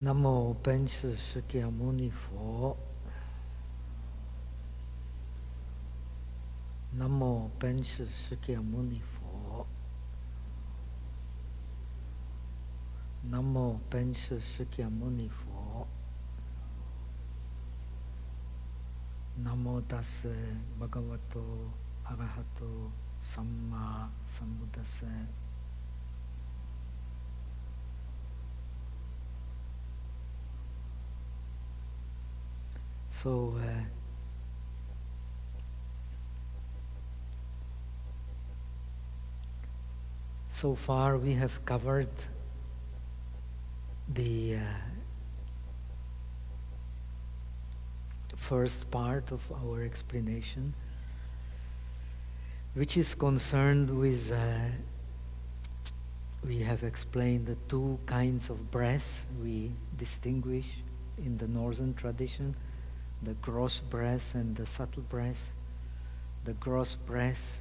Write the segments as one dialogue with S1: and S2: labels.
S1: 南无本师释迦牟尼佛。南无本师释迦牟尼佛。南无本师释迦牟尼佛。南无达斯巴嘎瓦多阿拉哈多萨玛萨姆达斯。So far we have covered the first part of our explanation, which is concerned with, we have explained the two kinds of breath we distinguish in the northern tradition, the gross breath and the subtle breath. The gross breath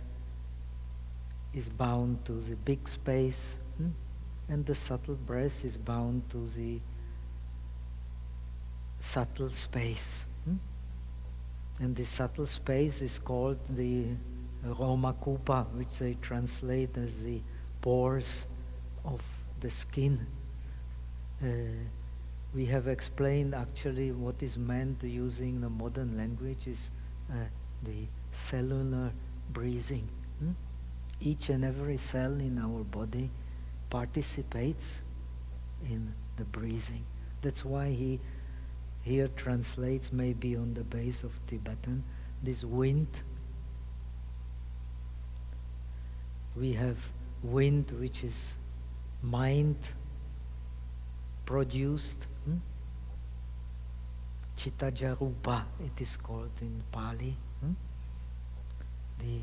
S1: is bound to the big space, and the subtle breath is bound to the subtle space. And the subtle space is called the Romakupa, which they translate as the pores of the skin. We have explained actually what is meant using the modern language is the cellular breathing. Each and every cell in our body participates in the breathing. That's why he here translates, maybe on the base of Tibetan, this wind. We have wind which is mind produced. Chittajarupa it is called in Pali. The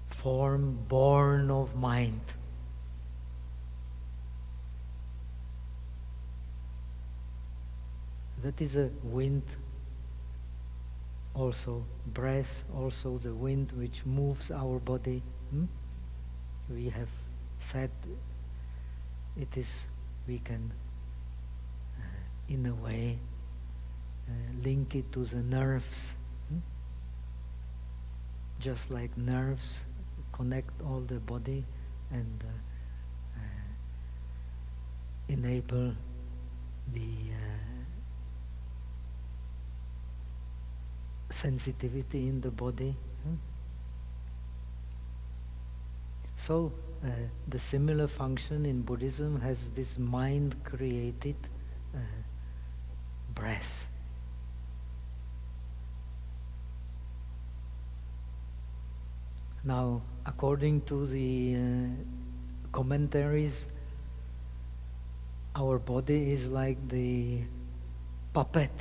S1: form born of mind. That is a wind, also breath, also the wind which moves our body. We have said it is, we can in a way link it to the nerves. Just like nerves connect all the body and enable the sensitivity in the body. So the similar function in Buddhism has this mind-created breath. Now, according to the commentaries, our body is like the puppet.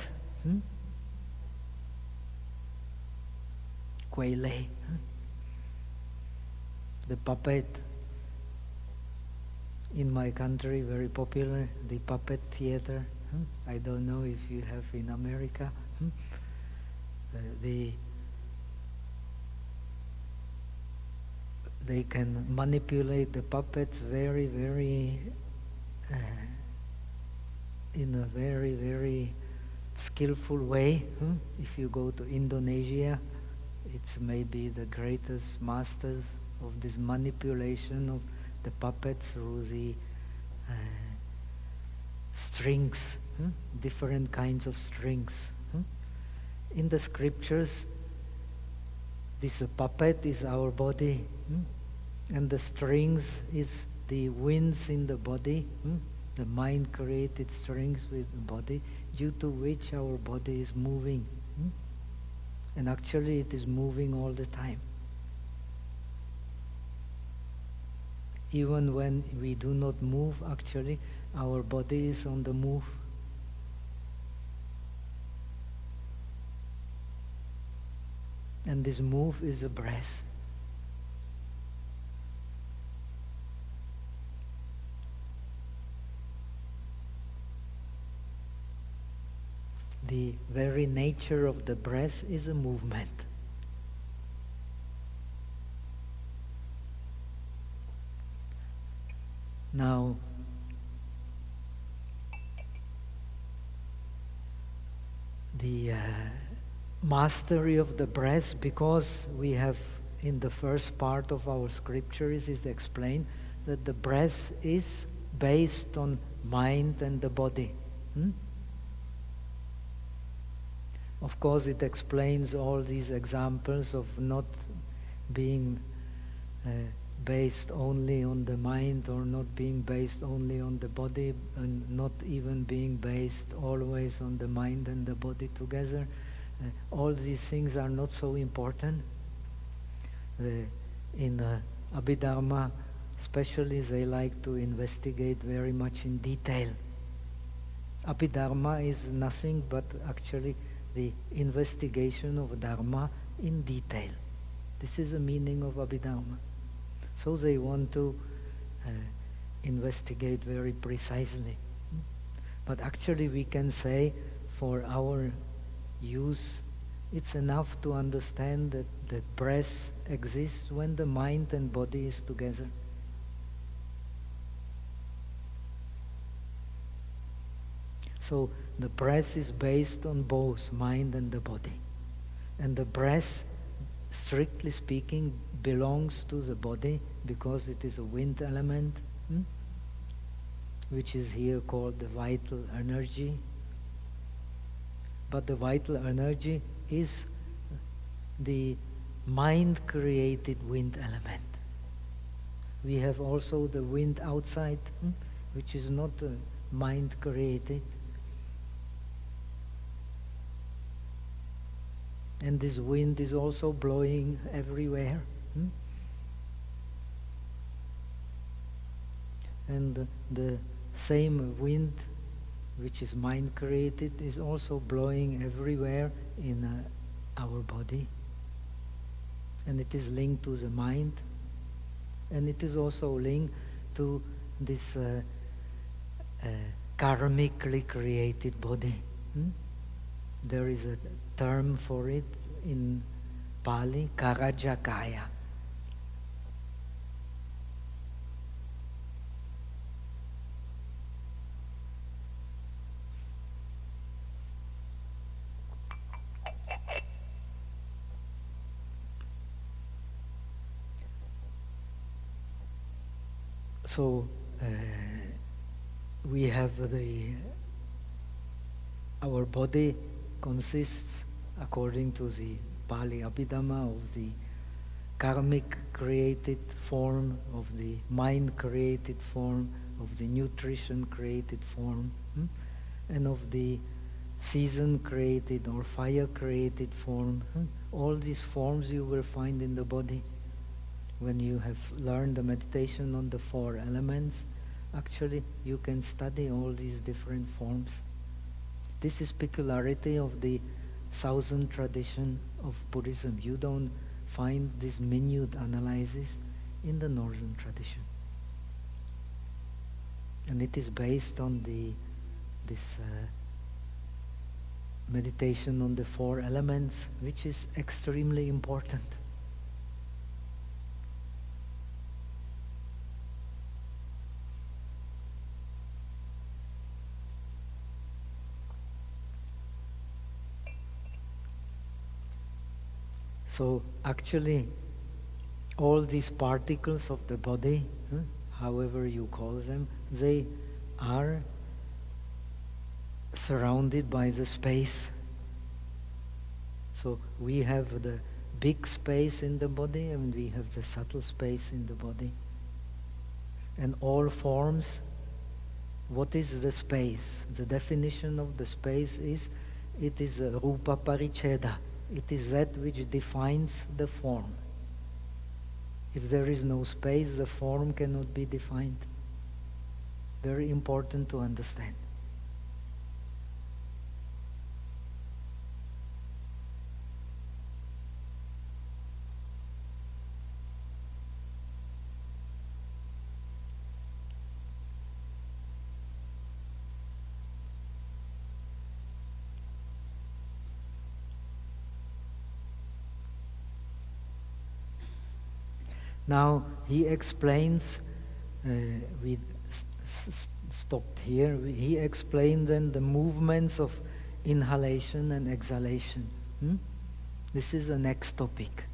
S1: Quayle. The puppet in my country, very popular, the puppet theater. I don't know if you have in America. They can manipulate the puppets very, very, in a very, very skillful way. If you go to Indonesia, it's maybe the greatest masters of this manipulation of the puppets through the strings, different kinds of strings. In the scriptures, this puppet is our body, and the strings is the winds in the body, the mind-created strings with the body, due to which our body is moving. And actually it is moving all the time. Even when we do not move, actually our body is on the move. And this move is a breath. The very nature of the breath is a movement. Now, the mastery of the breath, because we have in the first part of our scriptures is explained that the breath is based on mind and the body. Of course, it explains all these examples of not being based only on the mind, or not being based only on the body, and not even being based always on the mind and the body together. All these things are not so important. In Abhidharma, especially, they like to investigate very much in detail. Abhidharma is nothing but actually the investigation of Dharma in detail. This is the meaning of Abhidharma. So they want to investigate very precisely. But actually we can say, for our use, it's enough to understand that the breath exists when the mind and body is together. So the breath is based on both mind and the body. And the breath, strictly speaking, belongs to the body because it is a wind element, which is here called the vital energy. But the vital energy is the mind-created wind element. We have also the wind outside, which is not mind-created. And this wind is also blowing everywhere. And the same wind, which is mind-created, is also blowing everywhere in our body. And it is linked to the mind. And it is also linked to this karmically created body. There is a term for it in Pali, Karajakaya. So we have our body consists, according to the Pali Abhidhamma, of the karmic created form, of the mind created form, of the nutrition created form, and of the season created or fire created form. All these forms you will find in the body. When you have learned the meditation on the 4 elements, actually you can study all these different forms. This is peculiarity of the Southern tradition of Buddhism. You don't find this minute analysis in the Northern tradition. And it is based on this meditation on the 4 elements, which is extremely important. So actually, all these particles of the body, however you call them, they are surrounded by the space. So we have the big space in the body and we have the subtle space in the body. And all forms, what is the space? The definition of the space is, it is a rupa paricheda. It is that which defines the form. If there is no space, the form cannot be defined. Very important to understand. Now he explains, we stopped here, he explained then the movements of inhalation and exhalation. This is the next topic.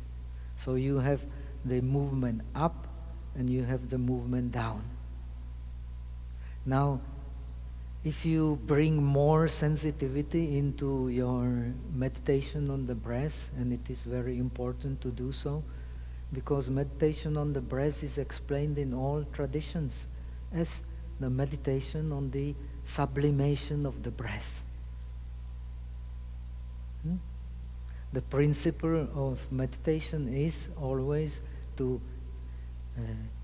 S1: So you have the movement up and you have the movement down. Now, if you bring more sensitivity into your meditation on the breath, and it is very important to do so, because meditation on the breath is explained in all traditions as the meditation on the sublimation of the breath. The principle of meditation is always to,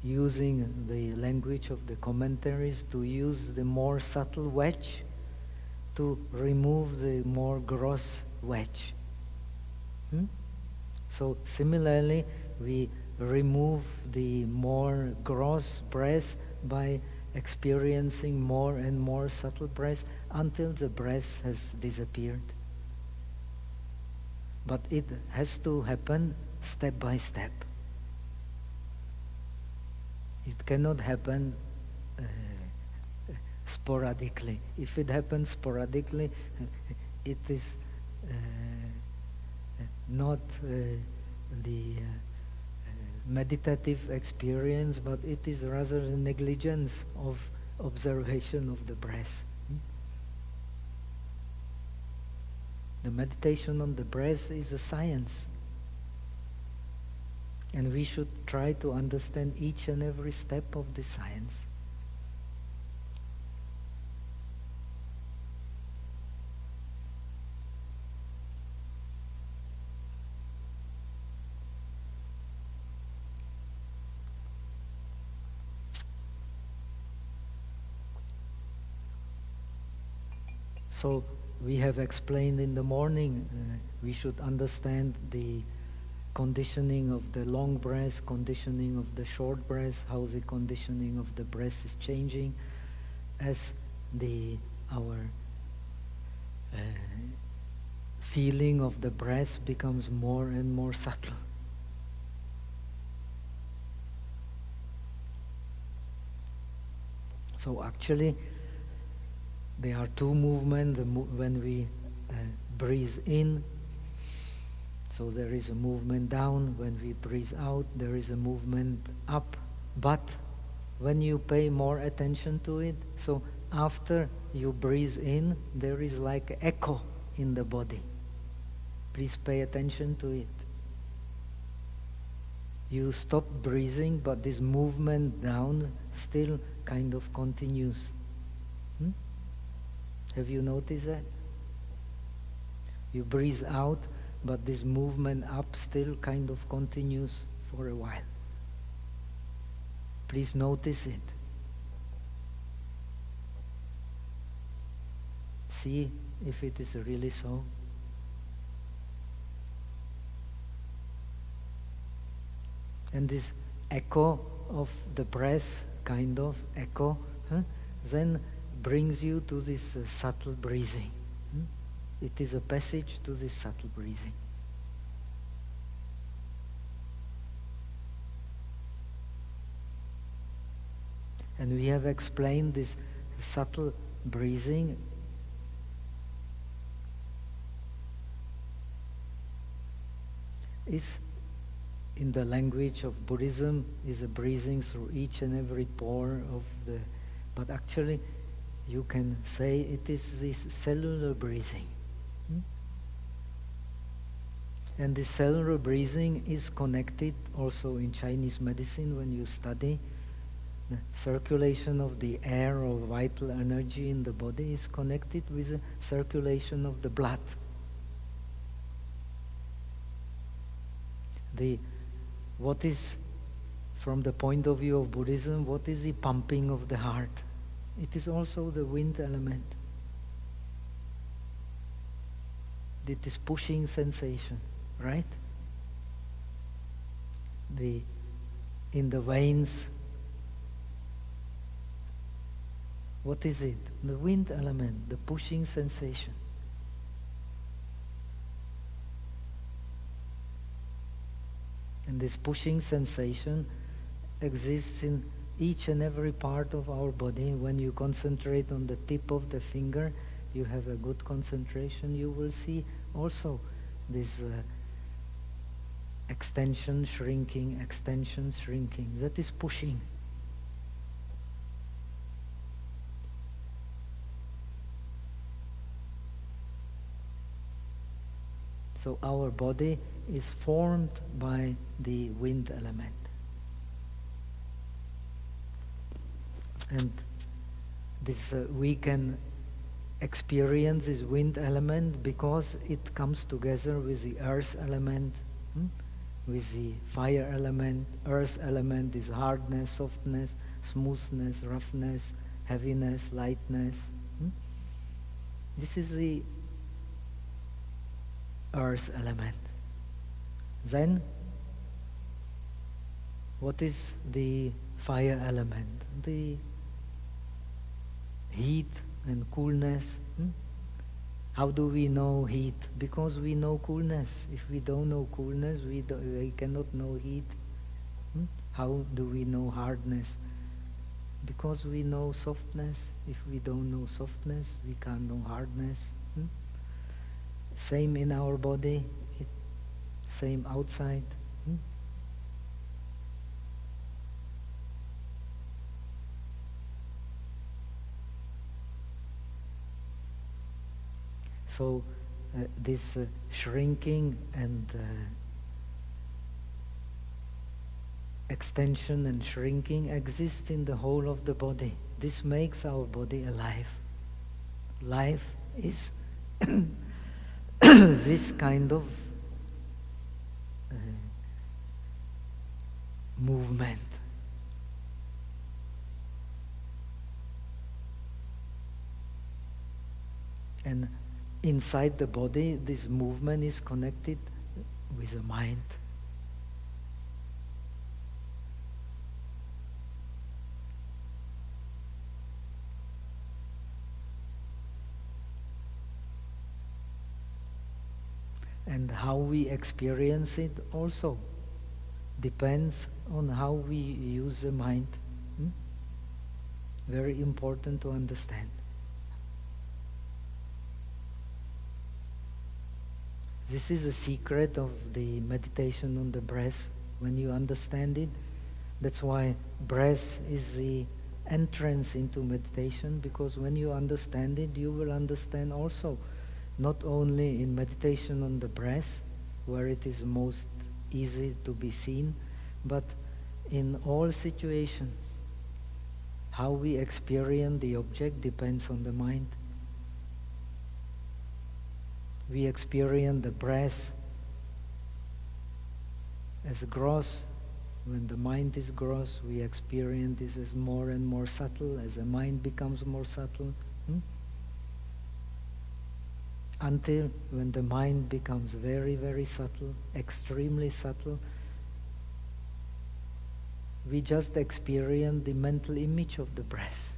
S1: using the language of the commentaries, to use the more subtle wedge to remove the more gross wedge. So similarly, we remove the more gross breath by experiencing more and more subtle breath until the breath has disappeared. But it has to happen step by step. It cannot happen sporadically. If it happens sporadically, it is not the meditative experience, but it is rather a negligence of observation of the breath. The meditation on the breath is a science. And we should try to understand each and every step of the science. So we have explained in the morning, we should understand the conditioning of the long breath, conditioning of the short breath, how the conditioning of the breath is changing as our feeling of the breath becomes more and more subtle. So actually, there are two movements when we breathe in. So there is a movement down. When we breathe out, there is a movement up. But when you pay more attention to it, so after you breathe in, there is like echo in the body. Please pay attention to it. You stop breathing, but this movement down still kind of continues. Have you noticed that? You breathe out, but this movement up still kind of continues for a while. Please notice it. See if it is really so. And this echo of the breath, kind of echo, then brings you to this subtle breathing. It is a passage to this subtle breathing. And we have explained this subtle breathing is, in the language of Buddhism, is a breathing through each and every pore of the, but actually you can say it is this cellular breathing. And this cellular breathing is connected also in Chinese medicine when you study. The circulation of the air or vital energy in the body is connected with the circulation of the blood. What is, from the point of view of Buddhism, what is the pumping of the heart? It is also the wind element. It is pushing sensation, right? In the veins, what is it? The wind element, the pushing sensation. And this pushing sensation exists in each and every part of our body. When you concentrate on the tip of the finger, you have a good concentration, you will see also this extension, shrinking, that is pushing. So our body is formed by the wind element. And this we can experience this wind element because it comes together with the earth element, with the fire element. Earth element is hardness, softness, smoothness, roughness, heaviness, lightness. This is the earth element. Then, what is the fire element? The heat and coolness. How do we know heat? Because we know coolness. If we don't know coolness, we cannot know heat. How do we know hardness? Because we know softness. If we don't know softness, we can't know hardness. Same in our body, same outside. So this shrinking and extension and shrinking exists in the whole of the body. This makes our body alive. Life is this kind of movement. And inside the body, this movement is connected with the mind. And how we experience it also depends on how we use the mind. Very important to understand. This is a secret of the meditation on the breath. When you understand it, that's why breath is the entrance into meditation, because when you understand it, you will understand also, not only in meditation on the breath, where it is most easy to be seen, but in all situations. How we experience the object depends on the mind. We experience the breath as gross. When the mind is gross, we experience this as more and more subtle, as the mind becomes more subtle. Until when the mind becomes very, very subtle, extremely subtle, we just experience the mental image of the breath.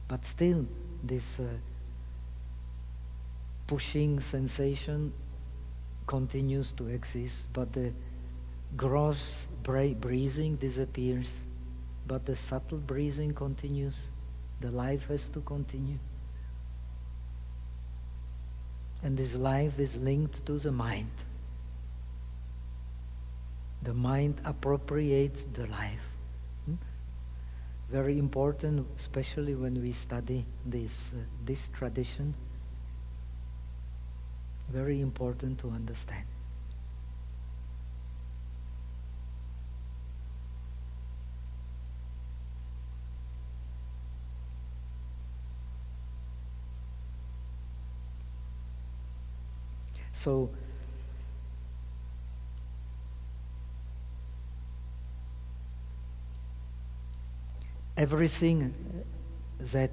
S1: But still, this pushing sensation continues to exist, but the gross breathing disappears, but the subtle breathing continues. The life has to continue. And this life is linked to the mind. The mind appropriates the life. Very important, especially when we study this tradition. Very important to understand. So, everything that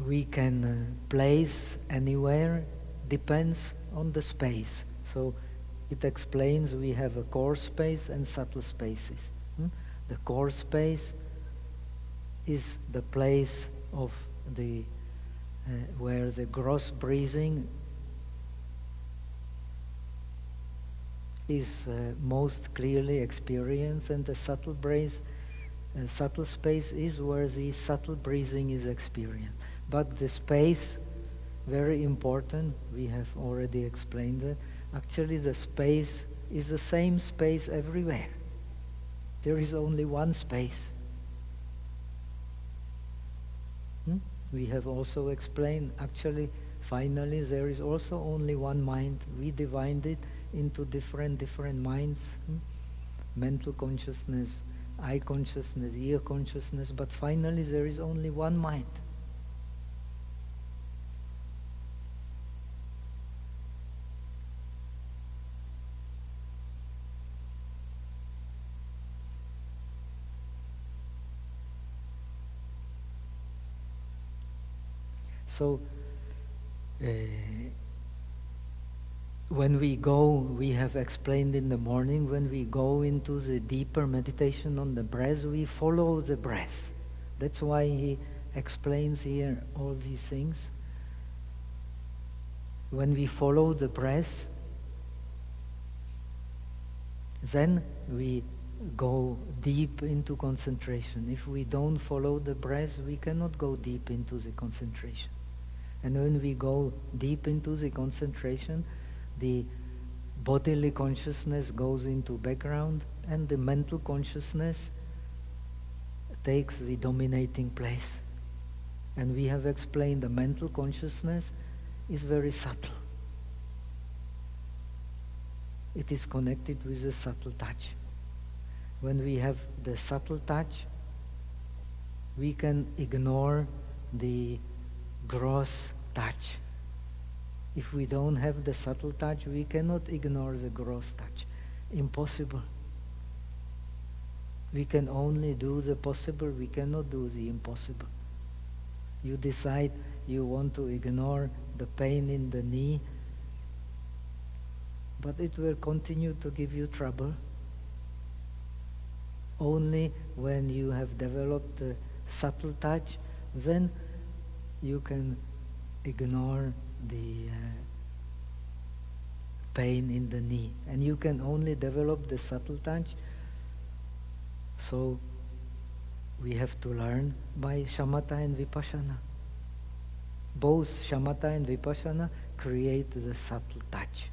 S1: we can place anywhere depends on the space. So it explains we have a core space and subtle spaces. The core space is the place of the where the gross breathing is most clearly experienced, and the subtle subtle space is where the subtle breathing is experienced. But the space, very important, we have already explained it. Actually, the space is the same space everywhere. There is only one space. We have also explained, actually, finally, there is also only one mind. We divided it into different minds. Mental consciousness, eye consciousness, ear consciousness, but finally there is only one mind. So, when we go, we have explained in the morning, when we go into the deeper meditation on the breath, we follow the breath. That's why he explains here all these things. When we follow the breath, then we go deep into concentration. If we don't follow the breath, we cannot go deep into the concentration. And when we go deep into the concentration, the bodily consciousness goes into background and the mental consciousness takes the dominating place. And we have explained the mental consciousness is very subtle. It is connected with the subtle touch. When we have the subtle touch, we can ignore the gross touch. If we don't have the subtle touch, we cannot ignore the gross touch. Impossible. We can only do the possible, we cannot do the impossible. You decide you want to ignore the pain in the knee, but it will continue to give you trouble. Only when you have developed the subtle touch, then you can ignore the pain in the knee. And you can only develop the subtle touch. So we have to learn by shamatha and vipassana. Both shamatha and vipassana create the subtle touch.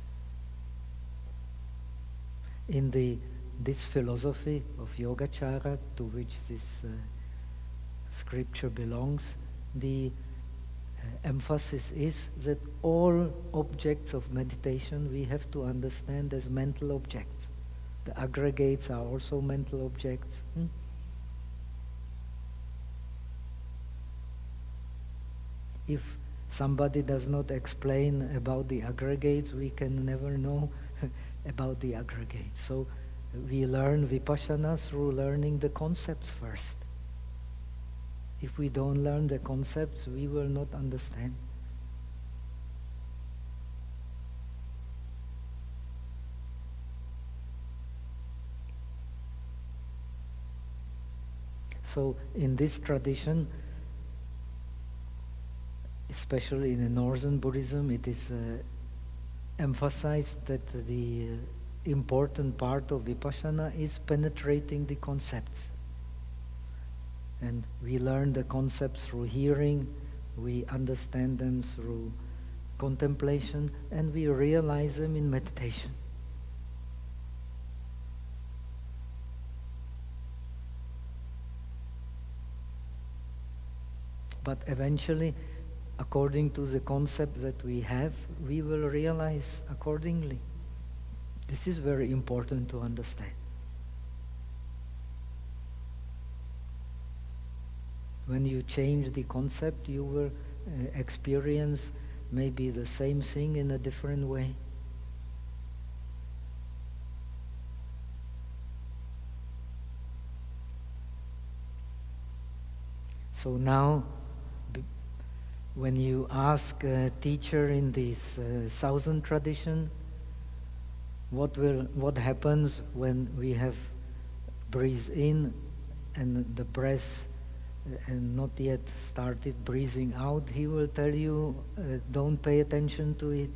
S1: In this philosophy of Yogacara, to which this scripture belongs, the emphasis is that all objects of meditation we have to understand as mental objects. The aggregates are also mental objects. If somebody does not explain about the aggregates, we can never know about the aggregates. So we learn vipassana through learning the concepts first. If we don't learn the concepts, we will not understand. So in this tradition, especially in the Northern Buddhism, it is emphasized that the important part of vipassana is penetrating the concepts. And we learn the concepts through hearing, we understand them through contemplation, and we realize them in meditation. But eventually, according to the concept that we have, we will realize accordingly. This is very important to understand. When you change the concept, you will experience maybe the same thing in a different way. So now, when you ask a teacher in this Southern tradition, what happens when we have breathed in and the breath and not yet started breathing out, he will tell you, don't pay attention to it.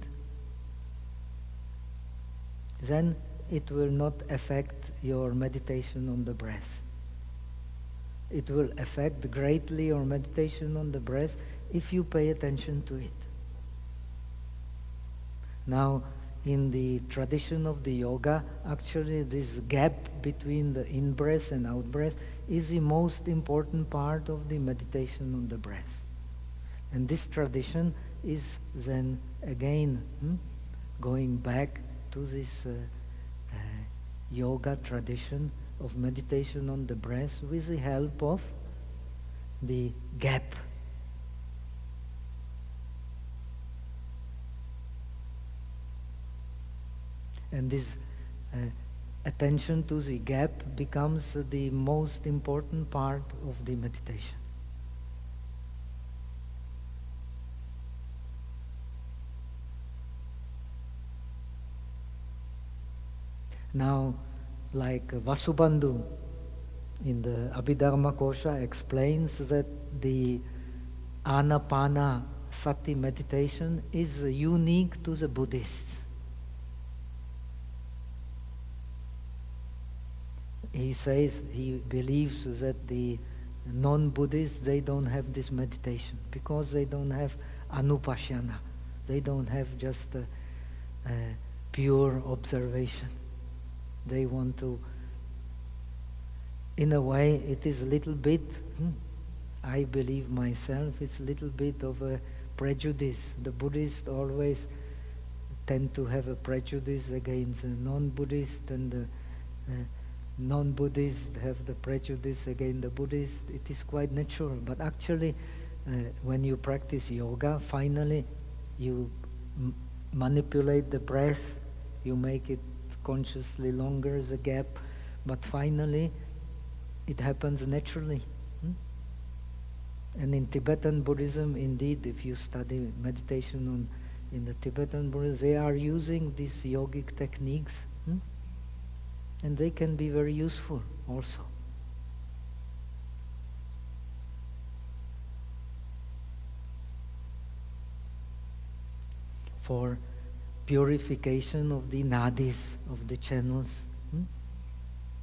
S1: Then it will not affect your meditation on the breath. It will affect greatly your meditation on the breath if you pay attention to it. Now, in the tradition of the yoga, actually this gap between the in-breath and out-breath is the most important part of the meditation on the breath. And this tradition is then again going back to this yoga tradition of meditation on the breath with the help of the gap. And this attention to the gap becomes the most important part of the meditation. Now, like Vasubandhu in the Abhidharma Kosha explains that the Anapana Sati meditation is unique to the Buddhists. He says he believes that the non-Buddhists, they don't have this meditation because they don't have anupashyana. They don't have just a pure observation. They want to, in a way, it is a little bit, I believe myself, it's a little bit of a prejudice. The Buddhists always tend to have a prejudice against non-Buddhists, and the non-Buddhists have the prejudice against the Buddhists. It is quite natural, but actually when you practice yoga, finally you manipulate the breath, you make it consciously longer, the gap, but finally it happens naturally. And in Tibetan Buddhism, indeed, if you study meditation in the Tibetan Buddhism, they are using these yogic techniques, and they can be very useful also. For purification of the nadis, of the channels.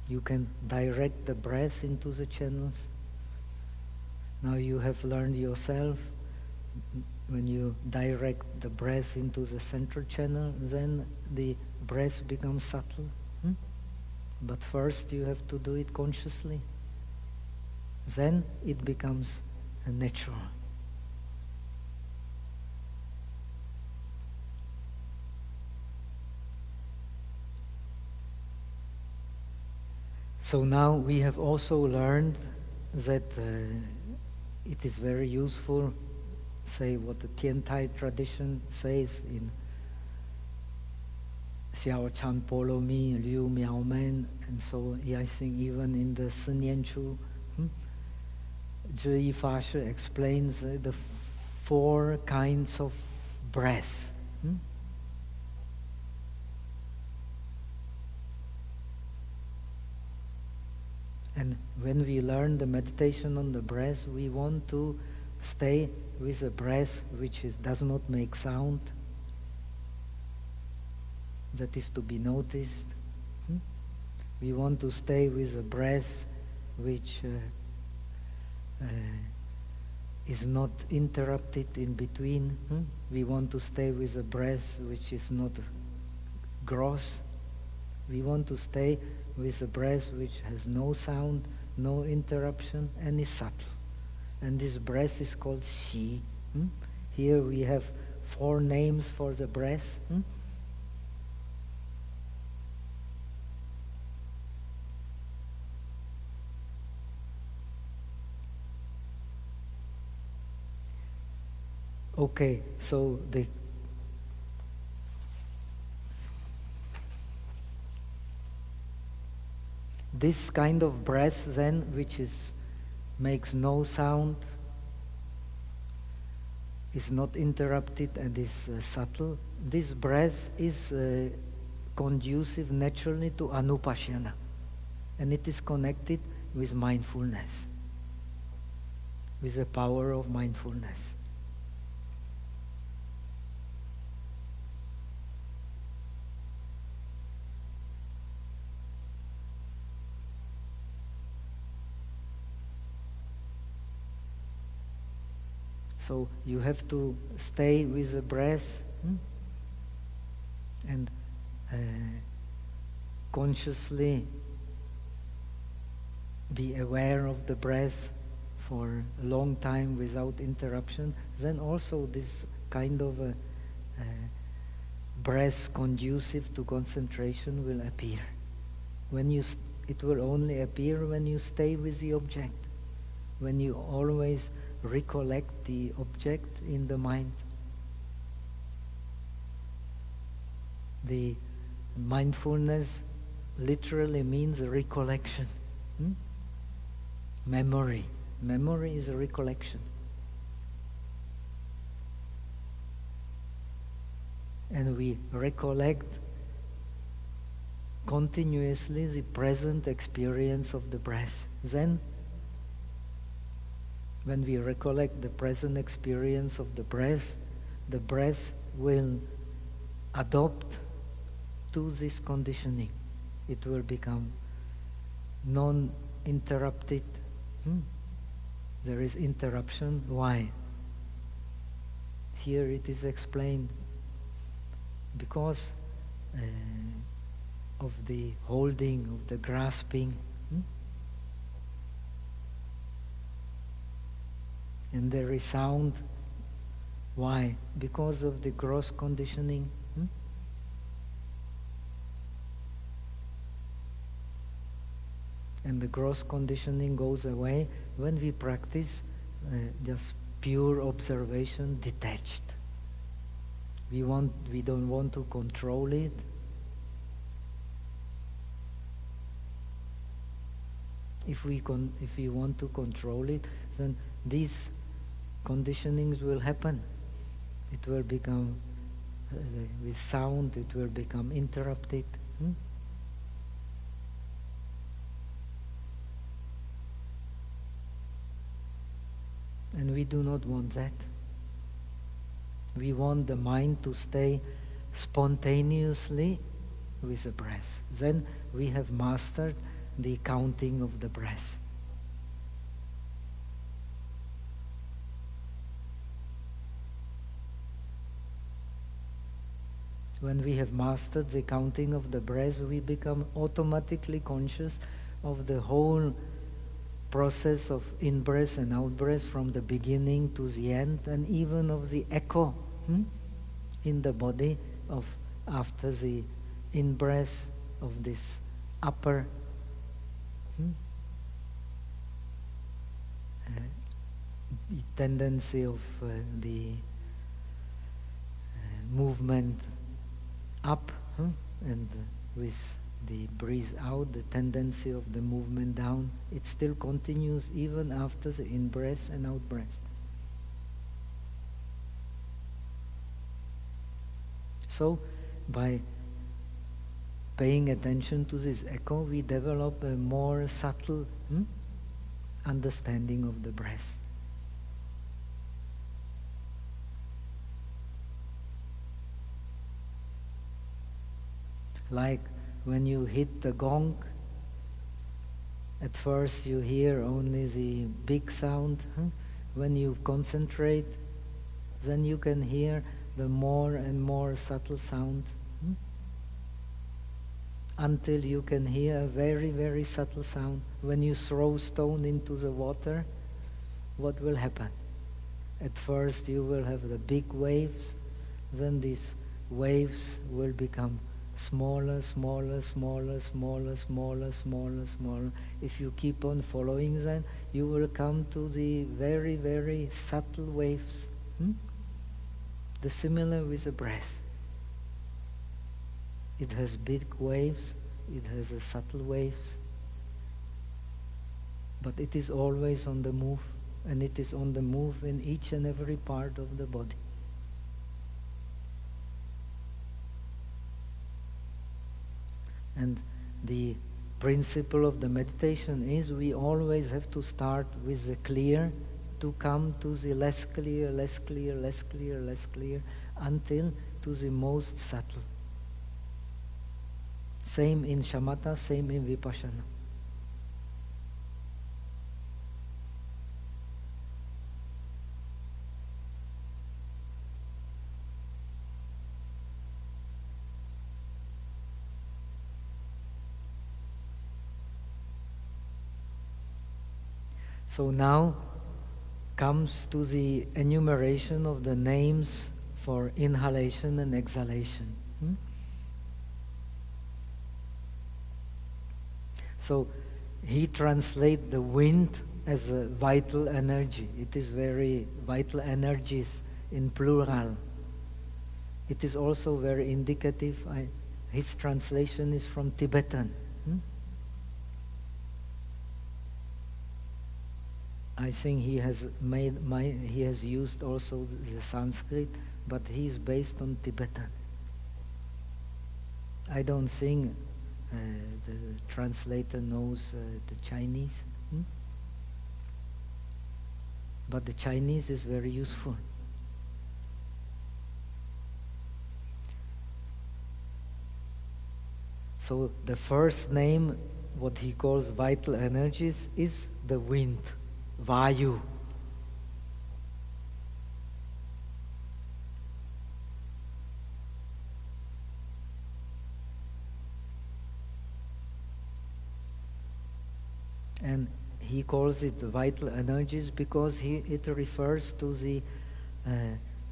S1: You can direct the breath into the channels. Now you have learned yourself, when you direct the breath into the central channel, then the breath becomes subtle. But first you have to do it consciously. Then it becomes natural. So now we have also learned that it is very useful, say what the Tiantai tradition says in Xiao Chan Polo Mi, Liu Miao Men, and so I think even in the Sen Yan Chu, Zhi Yi Fa Shi explains the 4 kinds of breath. And when we learn the meditation on the breath, we want to stay with a breath which does not make sound, that is to be noticed. We want to stay with a breath which is not interrupted in between. We want to stay with a breath which is not gross. We want to stay with a breath which has no sound, no interruption, and is subtle. And this breath is called Xi. Here we have 4 names for the breath. Okay, so this kind of breath then, which makes no sound, is not interrupted and is subtle, this breath is conducive naturally to anupashyana, and it is connected with mindfulness, with the power of mindfulness. So you have to stay with the breath, and consciously be aware of the breath for a long time without interruption. Then also this kind of a breath conducive to concentration will appear. It will only appear when you stay with the object, when you always recollect the object in the mind. The mindfulness literally means recollection. Memory. Memory is a recollection. And we recollect continuously the present experience of the breath. Then, when we recollect the present experience of the breath will adopt to this conditioning. It will become non-interrupted. There is interruption. Why? Here it is explained. Because of the holding, of the grasping. And there is sound. Why? Because of the gross conditioning. And the gross conditioning goes away when we practice just pure observation, detached. We don't want to control it. If we want to control it, then these conditionings will happen. It will become, with sound, it will become interrupted. And we do not want that. We want the mind to stay spontaneously with the breath. Then we have mastered the counting of the breath. When we have mastered the counting of the breath, we become automatically conscious of the whole process of in-breath and out-breath from the beginning to the end, and even of the echo in the body of after the in-breath of this upper the tendency of the movement up, and with the breathe out, the tendency of the movement down, it still continues even after the in-breath and out-breath. So, by paying attention to this echo, we develop a more subtle understanding of the breath. Like when you hit the gong, at first you hear only the big sound. When you concentrate, then you can hear the more and more subtle sound, until you can hear a very, very subtle sound. When you throw stone into the water, what will happen? At first you will have the big waves, then these waves will become smaller, smaller, smaller, smaller, smaller, smaller, smaller. If you keep on following them, you will come to the very, very subtle waves. The similar with the breath. It has big waves, it has a subtle waves, but it is always on the move, and it is on the move in each and every part of the body. And the principle of the meditation is we always have to start with the clear to come to the less clear, less clear, less clear, less clear, until to the most subtle. Same in shamatha, same in vipassana. So now comes to the enumeration of the names for inhalation and exhalation. So he translates the wind as a vital energy. It is very vital energies in plural. It is also very indicative. His translation is from Tibetan. I think he has used also the Sanskrit, but he is based on Tibetan. I don't think the translator knows the Chinese, but the Chinese is very useful. So the first name, what he calls vital energies, is the wind, Vayu. And he calls it vital energies because it refers to the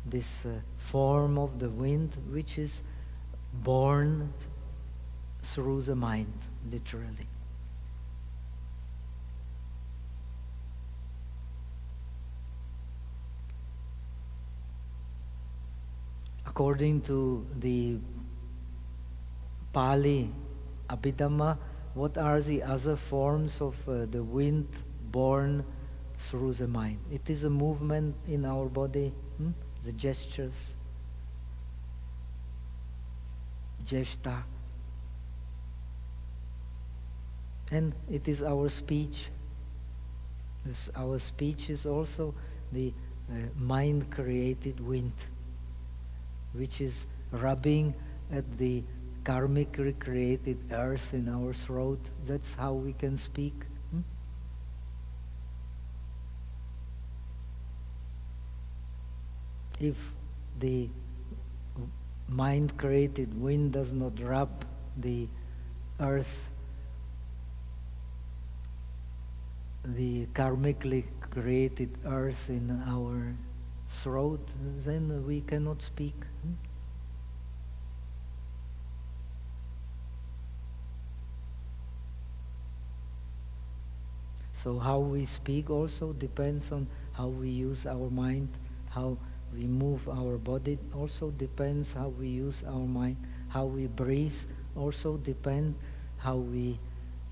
S1: this form of the wind which is born through the mind, literally. According to the Pali Abhidhamma, what are the other forms of the wind born through the mind? It is a movement in our body, the gestures, jeshta, and it is our speech. Our speech is also the mind-created wind, which is rubbing at the karmically created earth in our throat. That's how we can speak. If the mind-created wind does not rub the earth, the karmically created earth in our throat, then we cannot speak. So how we speak also depends on how we use our mind, how we move our body also depends how we use our mind, how we breathe also depends how we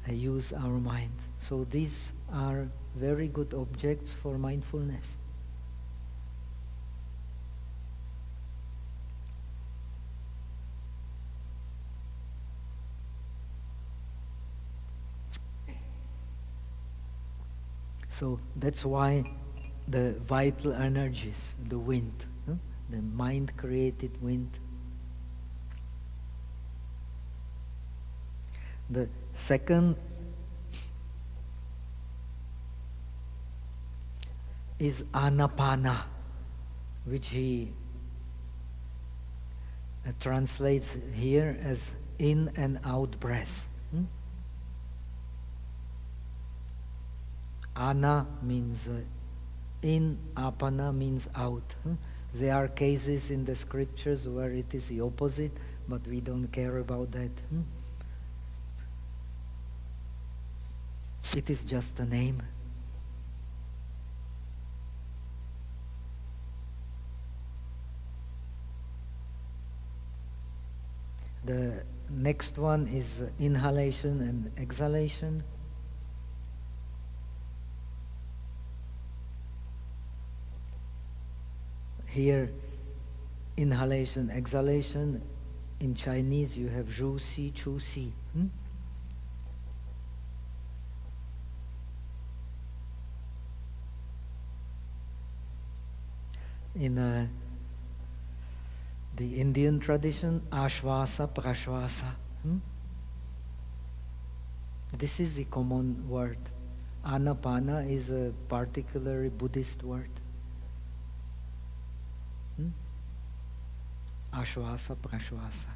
S1: use our mind. So these are very good objects for mindfulness. So that's why the vital energies, the wind, the mind-created wind. The second is anapana, which he translates here as in and out breath. Ana means in, apana means out. There are cases in the scriptures where it is the opposite, but we don't care about that. It is just a name. The next one is inhalation and exhalation. Here, inhalation, exhalation. In Chinese, you have zhu si, chu si. In the Indian tradition, ashvasa, prashvasa. This is the common word. Anapana is a particularly Buddhist word. Ashvasa, prashvasa.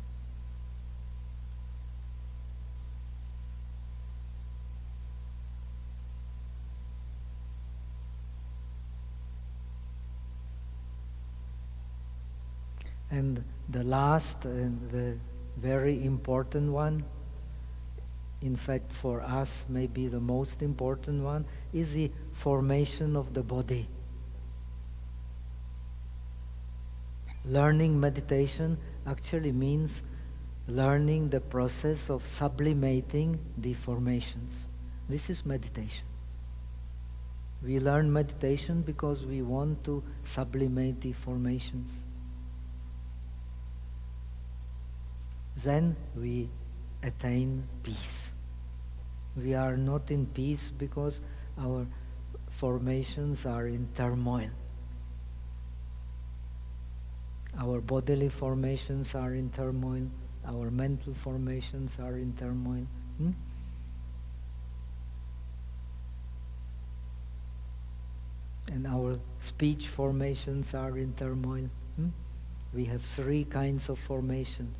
S1: And the last and the very important one, in fact for us maybe the most important one, is the formation of the body. Learning meditation actually means learning the process of sublimating the formations. This is meditation. We learn meditation because we want to sublimate the formations. Then we attain peace. We are not in peace because our formations are in turmoil. Our bodily formations are in turmoil. Our mental formations are in turmoil. And our speech formations are in turmoil. We have three kinds of formations: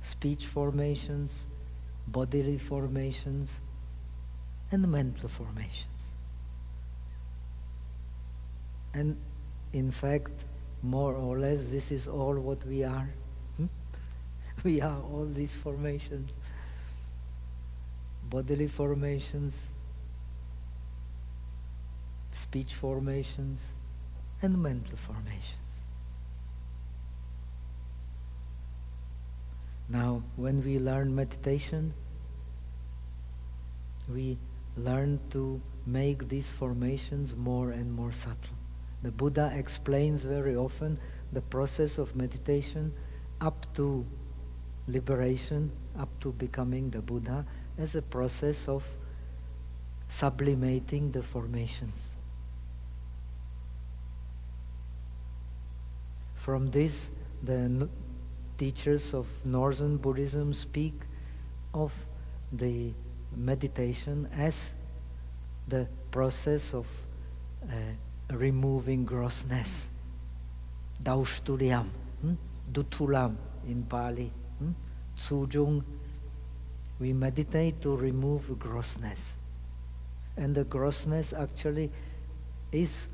S1: speech formations, bodily formations, and mental formations. And in fact, more or less, this is all what we are. We are all these formations: bodily formations, speech formations, and mental formations. Now, when we learn meditation, we learn to make these formations more and more subtle. The Buddha explains very often the process of meditation up to liberation, up to becoming the Buddha, as a process of sublimating the formations. From this, the teachers of Northern Buddhism speak of the meditation as the process of removing grossness. Daushturyam, Dutulam in Pali. Tsujung, we meditate to remove grossness. And the grossness actually is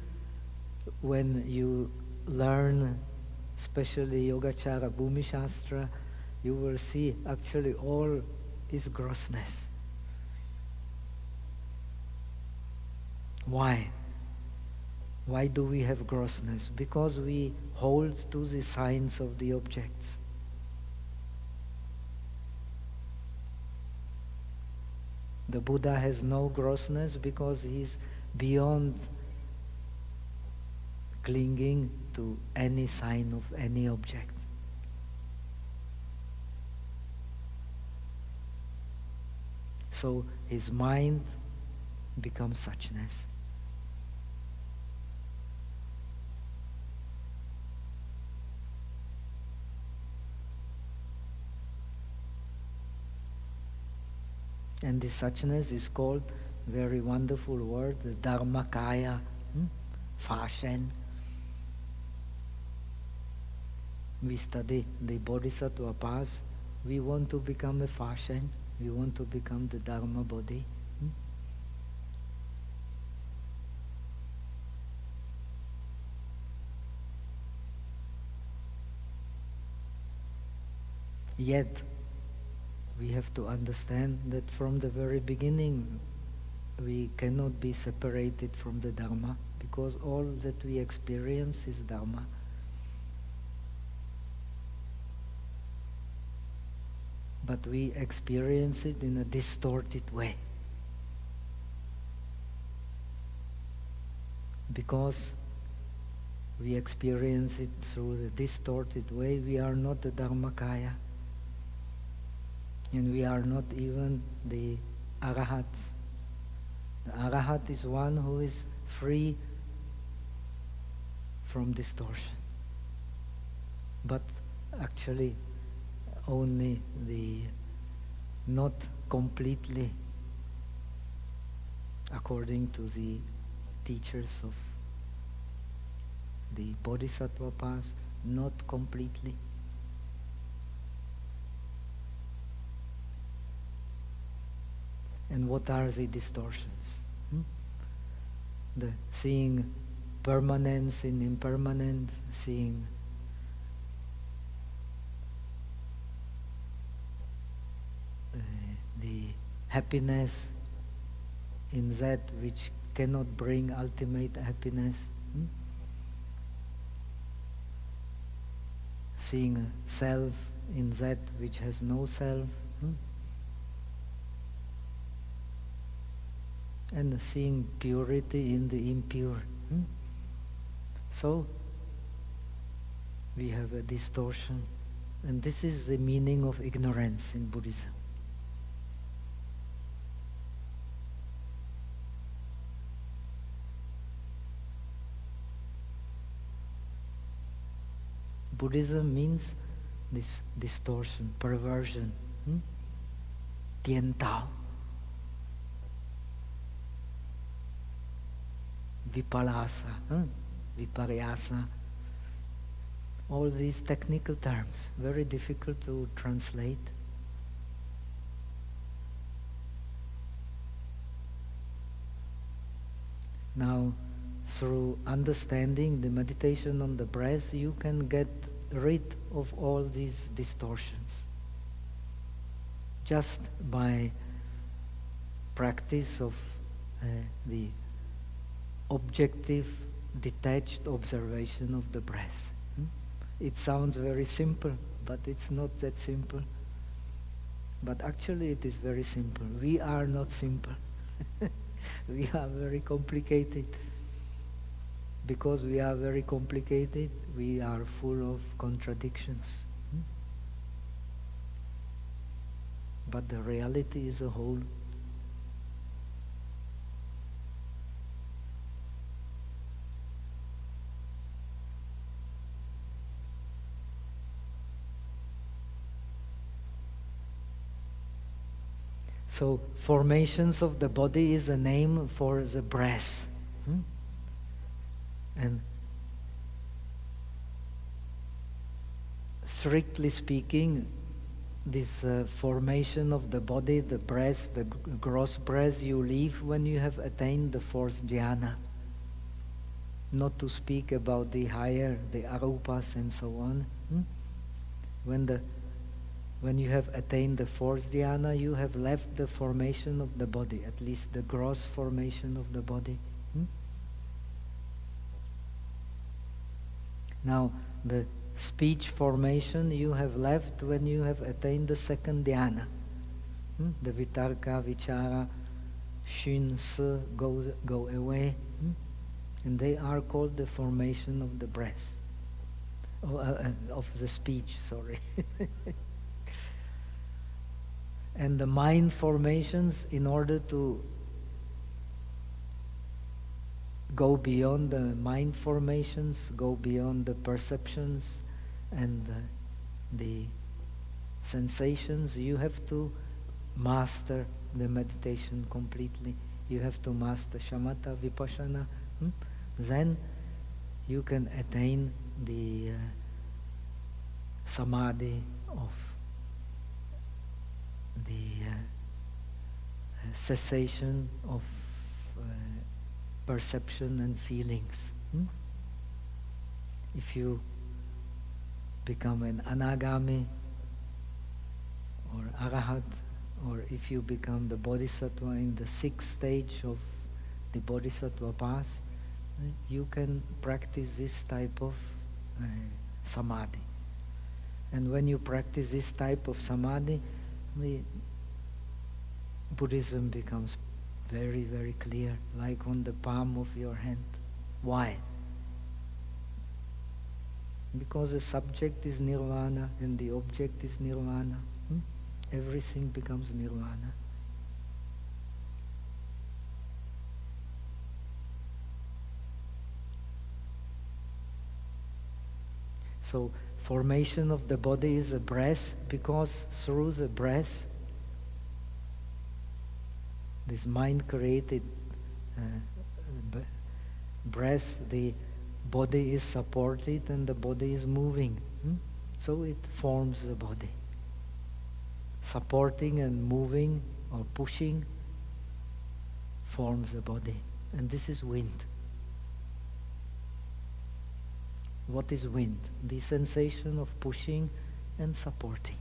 S1: when you learn, especially Yogacara Bhumi Shastra, you will see actually all is grossness. Why? Why do we have grossness? Because we hold to the signs of the objects. The Buddha has no grossness because he is beyond clinging to any sign of any object. So his mind becomes suchness. And this suchness is called, very wonderful word, the Dharmakaya, Fashion. We study the Bodhisattva path. We want to become a Fashion. We want to become the Dharma body. Yet, we have to understand that from the very beginning we cannot be separated from the Dharma, because all that we experience is Dharma. But we experience it in a distorted way. Because we experience it through the distorted way, we are not the Dharmakaya. And we are not even the Arahats. The Arahat is one who is free from distortion. But actually only not completely, according to the teachers of the Bodhisattva path, not completely. And what are the distortions? The seeing permanence in impermanence, seeing happiness in that which cannot bring ultimate happiness. Seeing self in that which has no self. And seeing purity in the impure. So, we have a distortion. And this is the meaning of ignorance in Buddhism. Buddhism means this distortion, perversion, Tian Tao, Vipalasa, Viparyasa, all these technical terms, very difficult to translate. Now, through understanding the meditation on the breath, you can get rid of all these distortions. Just by practice of the objective, detached observation of the breath. It sounds very simple, but it's not that simple. But actually it is very simple. We are not simple. We are very complicated. Because we are very complicated, we are full of contradictions. But the reality is a whole. So, formations of the body is a name for the breath. And strictly speaking, this formation of the body, the breath, the gross breath you leave when you have attained the fourth dhyana. Not to speak about the higher, the arupas and so on. When you have attained the fourth dhyana, you have left the formation of the body, at least the gross formation of the body. Now, the speech formation you have left when you have attained the second dhyana. The vitarka, vichara, shin, se go away. And they are called the formation of the breath. Of the speech, sorry. And the mind formations, in order to go beyond the mind formations, go beyond the perceptions and the sensations, you have to master the meditation completely. You have to master shamatha, vipassana. Then you can attain the samadhi of the cessation of perception and feelings. If you become an anagami or arahat, or if you become the bodhisattva in the sixth stage of the bodhisattva path, you can practice this type of samadhi. And when you practice this type of samadhi, Buddhism becomes very, very clear, like on the palm of your hand. Why? Because the subject is nirvana and the object is nirvana. Everything becomes nirvana. So, formation of the body is a breath, because through the breath, this mind-created breath, the body is supported and the body is moving. So it forms the body. Supporting and moving or pushing forms the body. And this is wind. What is wind? The sensation of pushing and supporting.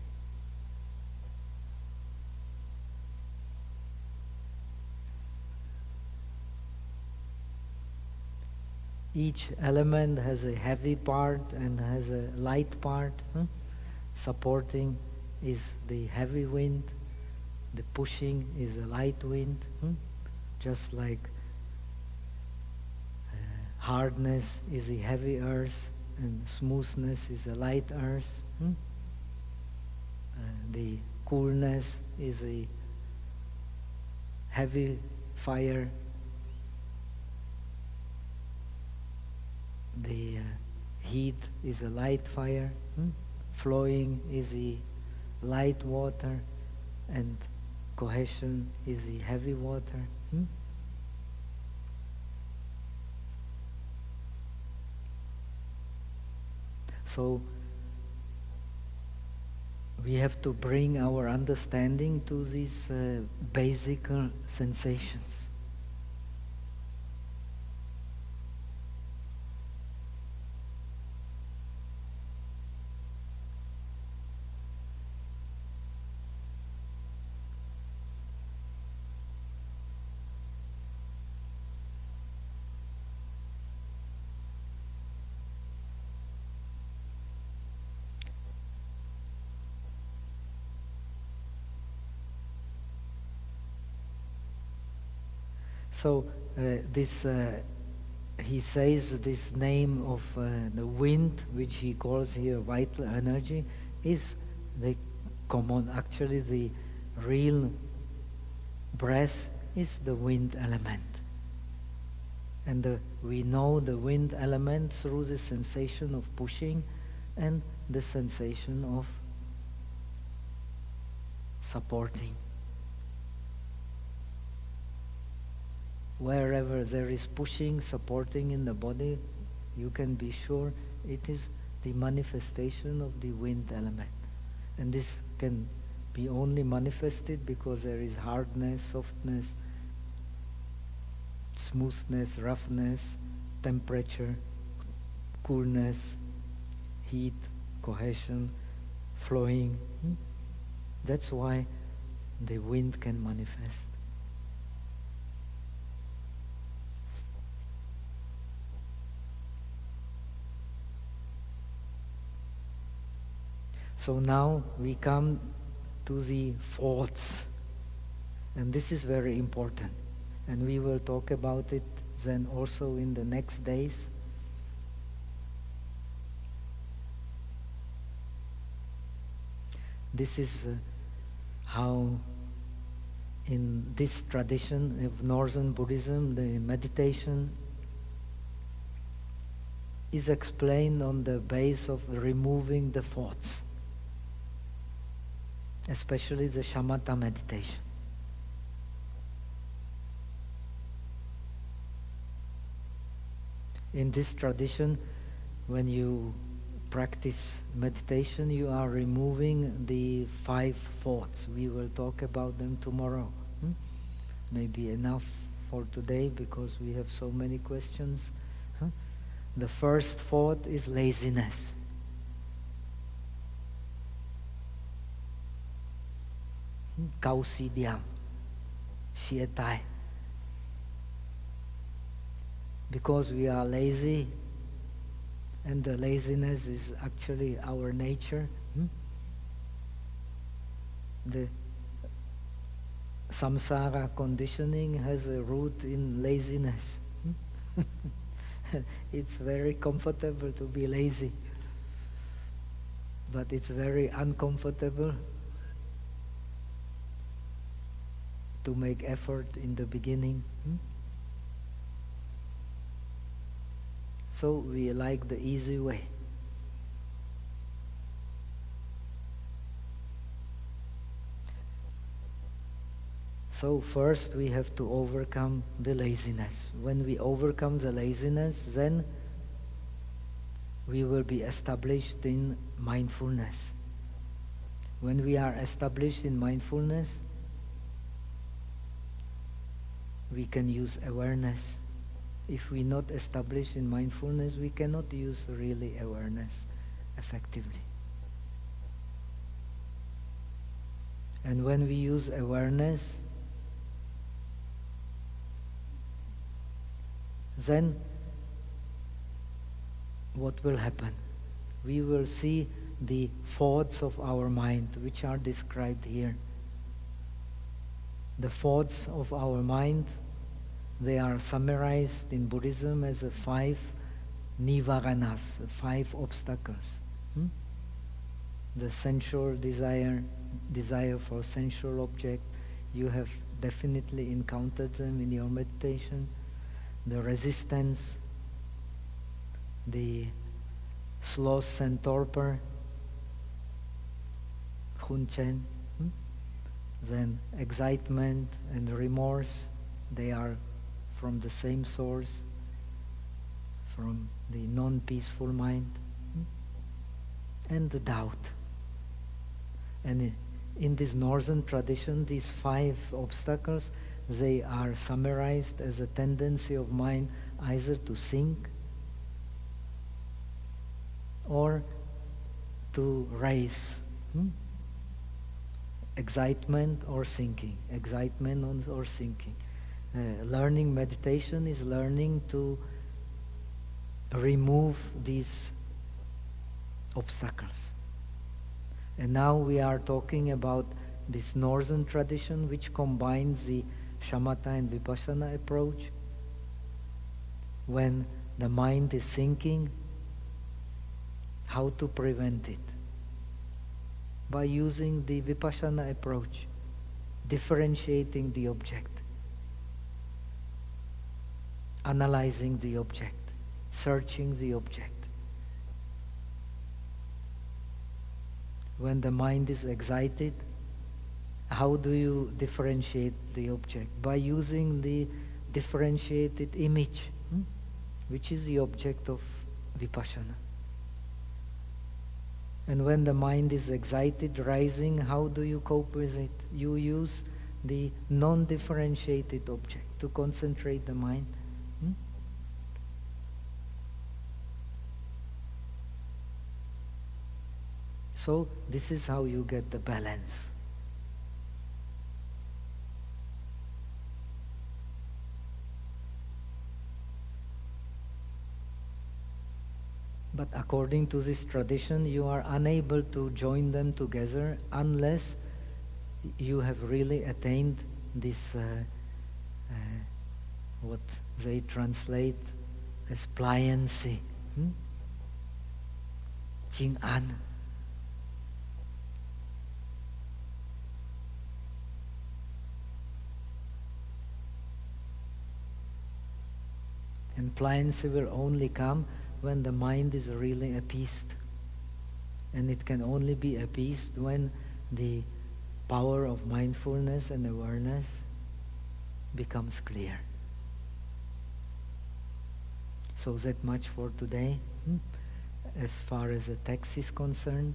S1: Each element has a heavy part and has a light part. Supporting is the heavy wind, the pushing is a light wind. Just like hardness is a heavy earth and smoothness is a light earth. The coolness is a heavy fire. The heat is a light fire. Flowing is a light water, and cohesion is a heavy water. So we have to bring our understanding to these basic sensations. So he says this name of the wind, which he calls here vital energy, is the common. Actually, the real breath is the wind element. And we know the wind element through the sensation of pushing and the sensation of supporting. Wherever there is pushing, supporting in the body, you can be sure it is the manifestation of the wind element. And this can be only manifested because there is hardness, softness, smoothness, roughness, temperature, coolness, heat, cohesion, flowing. That's why the wind can manifest. So now we come to the thoughts, and this is very important, and we will talk about it then also in the next days. This is how in this tradition of Northern Buddhism the meditation is explained on the base of removing the thoughts, especially the shamatha meditation. In this tradition, when you practice meditation, you are removing the 5 thoughts. We will talk about them tomorrow. Maybe enough for today because we have so many questions. The first thought is laziness. Kausidiam, Shietai. Because we are lazy, and the laziness is actually our nature. The samsara conditioning has a root in laziness. It's very comfortable to be lazy, but it's very uncomfortable to make effort in the beginning. So we like the easy way. So first we have to overcome the laziness. When we overcome the laziness, then we will be established in mindfulness. When we are established in mindfulness, we can use awareness. If we not establish in mindfulness, we cannot use really awareness effectively. And when we use awareness, then what will happen? We will see the thoughts of our mind, which are described here. The thoughts of our mind, they are summarized in Buddhism as 5 nivaranas, 5 obstacles. The sensual desire for sensual object, you have definitely encountered them in your meditation. The resistance, the sloth and torpor, Hunchen, then excitement and remorse, they are from the same source, from the non-peaceful mind, and the doubt. And in this northern tradition, these 5 obstacles, they are summarized as a tendency of mind either to sink or to rise. Excitement or sinking. Excitement or sinking. Learning meditation is learning to remove these obstacles. And now we are talking about this northern tradition which combines the shamatha and vipassana approach. When the mind is sinking, how to prevent it? By using the vipassana approach, differentiating the object, analyzing the object, searching the object. When the mind is excited, how do you differentiate the object? By using the differentiated image, which is the object of vipassana. And when the mind is excited, rising, how do you cope with it? You use the non-differentiated object to concentrate the mind. So this is how you get the balance. But according to this tradition, you are unable to join them together unless you have really attained this, what they translate as pliancy, Jing'an. And pliancy will only come when the mind is really appeased. And it can only be appeased when the power of mindfulness and awareness becomes clear. So that much for today. As far as the text is concerned.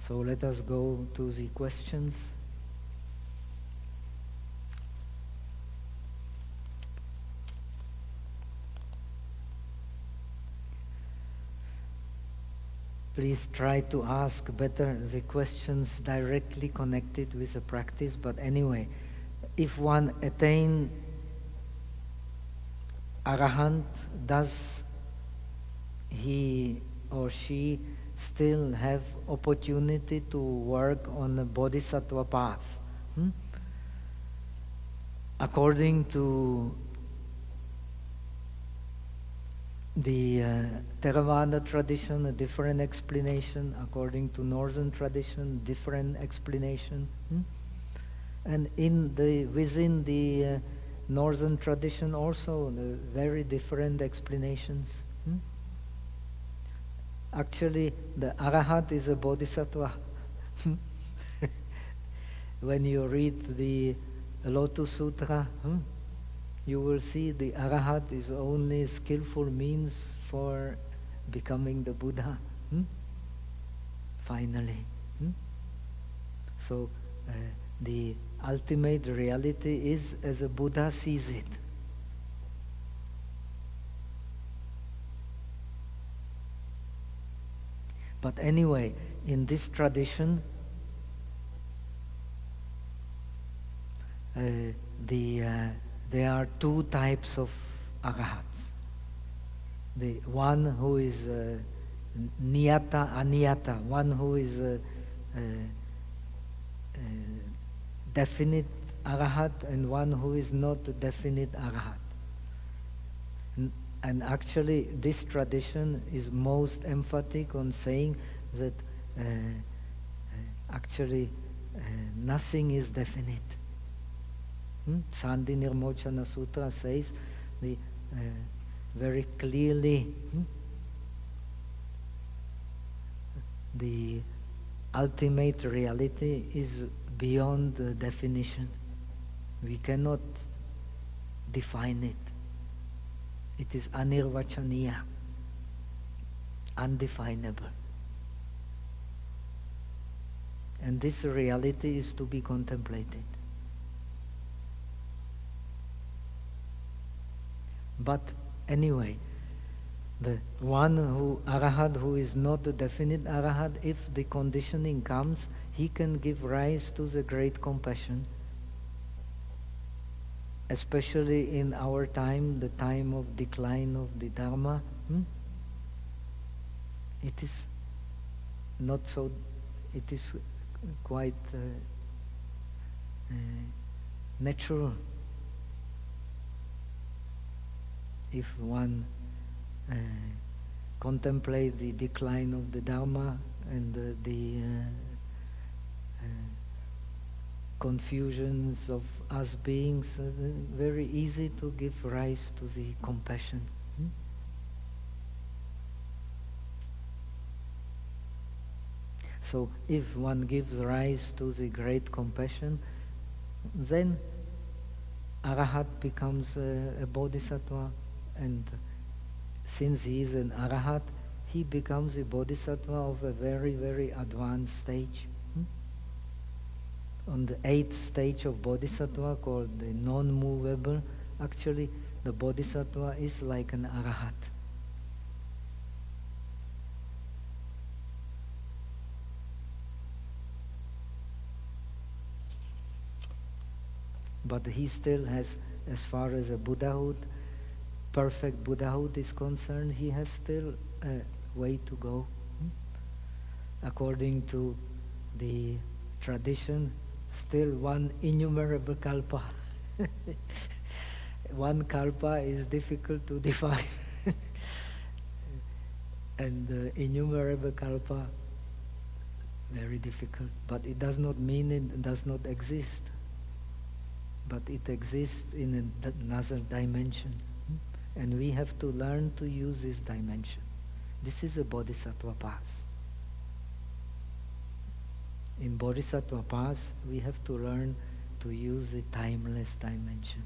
S1: So let us go to the questions. Please try to ask better the questions directly connected with the practice. But anyway, if one attain Arahant, does he or she still have opportunity to work on the bodhisattva path? According to the Theravada tradition, a different explanation. According to northern tradition, different explanation. And within the northern tradition also, very different explanations. Actually, the Arahat is a bodhisattva. When you read the Lotus Sutra, you will see the Arahat is only skillful means for becoming the Buddha. Finally. So the ultimate reality is as a Buddha sees it. But anyway, in this tradition, there are two types of arahats. The one who is niyata, aniyata, one who is definite arahat and one who is not a definite arahat. And actually this tradition is most emphatic on saying that actually nothing is definite. Sandhi Nirmochana Sutra says very clearly the ultimate reality is beyond the definition. We cannot define it. It is anirvachaniya, undefinable. And this reality is to be contemplated. But anyway, the one arahat who is not a definite arahat, if the conditioning comes, he can give rise to the great compassion. Especially in our time, the time of decline of the Dharma, it is not so, it is quite natural. If one contemplates the decline of the Dharma and the confusions of us beings, very easy to give rise to the compassion. So if one gives rise to the great compassion, then Arahat becomes a bodhisattva, and since he is an Arahat, he becomes a bodhisattva of a very, very advanced stage. On the 8th stage of bodhisattva, called the non-movable, actually the bodhisattva is like an Arahat. But he still has, as far as a Buddhahood, perfect Buddhahood is concerned, he has still a way to go. According to the tradition, still one innumerable kalpa. One kalpa is difficult to define. And innumerable kalpa, very difficult. But it does not mean it does not exist. But it exists in another dimension. And we have to learn to use this dimension. This is a bodhisattva path. In bodhisattva path, we have to learn to use the timeless dimension.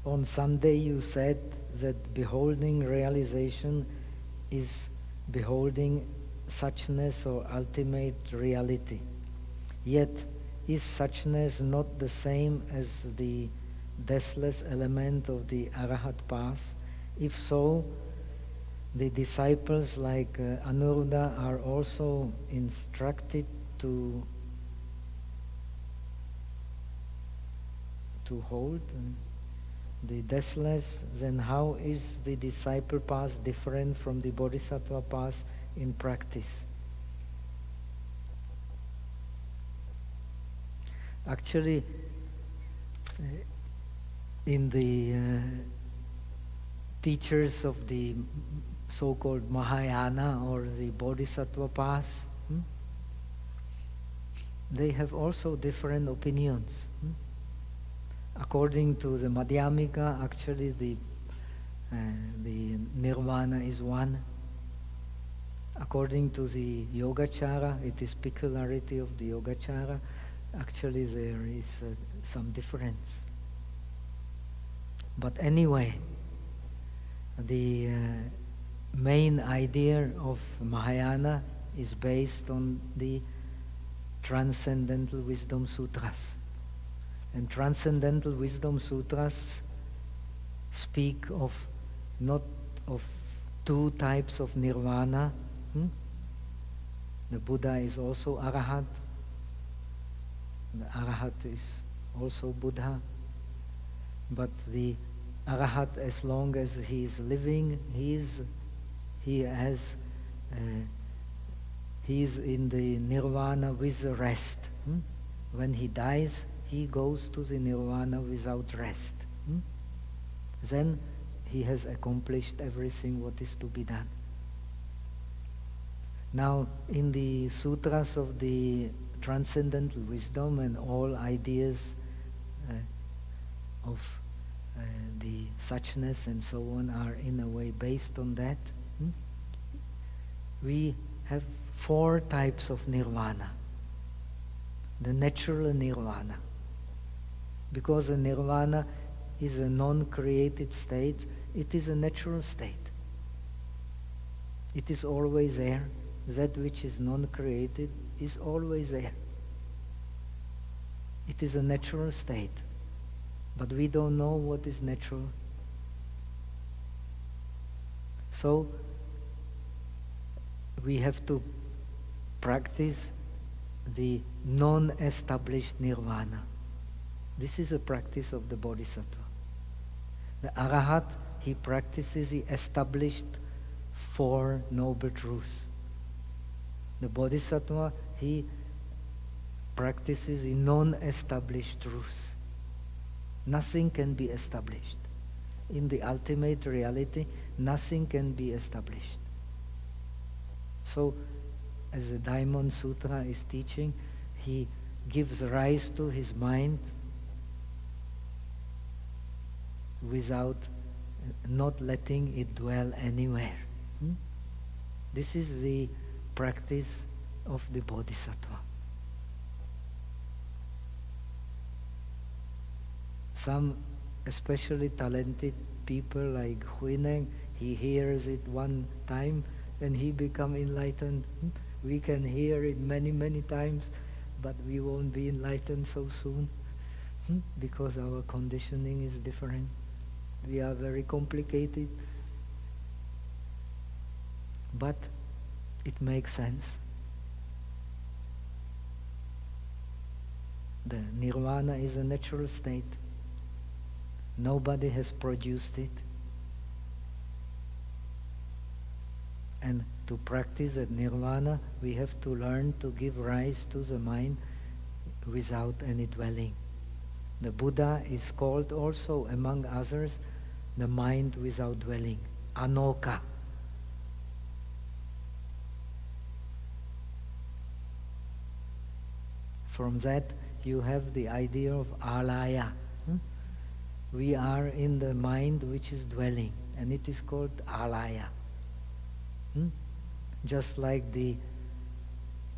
S1: On Sunday you said that beholding realization is beholding suchness or ultimate reality. Yet is suchness not the same as the deathless element of the Arahat path? If so, the disciples like Anuruddha are also instructed to hold the deathless, then how is the disciple path different from the bodhisattva path in practice? Actually, in the teachers of the so-called Mahayana or the bodhisattva path, they have also different opinions. According to the Madhyamika, actually the nirvana is one. According to the Yogacara, it is peculiarity of the Yogacara, actually there is some difference. But anyway, the main idea of Mahayana is based on the Transcendental Wisdom Sutras. And Transcendental Wisdom Sutras speak of not of two types of nirvana. The Buddha is also Arahat. The Arahat is also Buddha. But the Arahat, as long as he is living, he is in the nirvana with the rest. When he dies, he goes to the nirvana without rest. Then he has accomplished everything what is to be done. Now, in the sutras of the Transcendental Wisdom, and all ideas of the suchness and so on are in a way based on that. We have 4 types of nirvana. The natural nirvana. Because a nirvana is a non-created state, it is a natural state. It is always there. That which is non-created is always there. It is a natural state. But we don't know what is natural. So we have to practice the non-established nirvana. This is a practice of the Bodhisattva. The Arahat, he practices the established 4 noble truths. The Bodhisattva, he practices the non-established truths. Nothing can be established. In the ultimate reality, nothing can be established. So, as the Daimon Sutra is teaching, he gives rise to his mind without not letting it dwell anywhere. This is the practice of the Bodhisattva. Some especially talented people like Huineng, he hears it one time and he become enlightened. We can hear it many, many times, but we won't be enlightened so soon because our conditioning is different. We are very complicated. But it makes sense. The nirvana is a natural state. Nobody has produced it. And to practice at nirvana, we have to learn to give rise to the mind without any dwelling. The Buddha is called also, among others, the mind without dwelling, Anoka. From that, you have the idea of alaya. We are in the mind which is dwelling, and it is called alaya. Just like the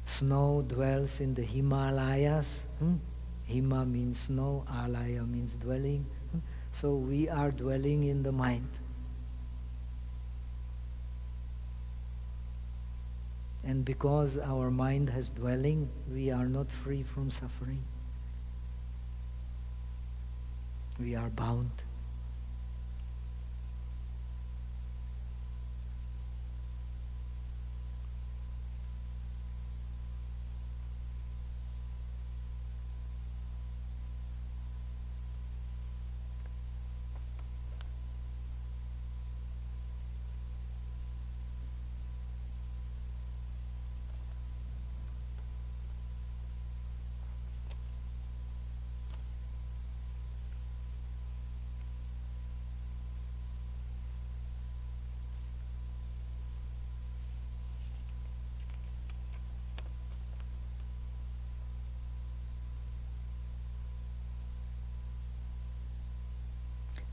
S1: snow dwells in the Himalayas. Hima means snow, alaya means dwelling. So we are dwelling in the mind. And because our mind has dwelling, we are not free from suffering. We are bound.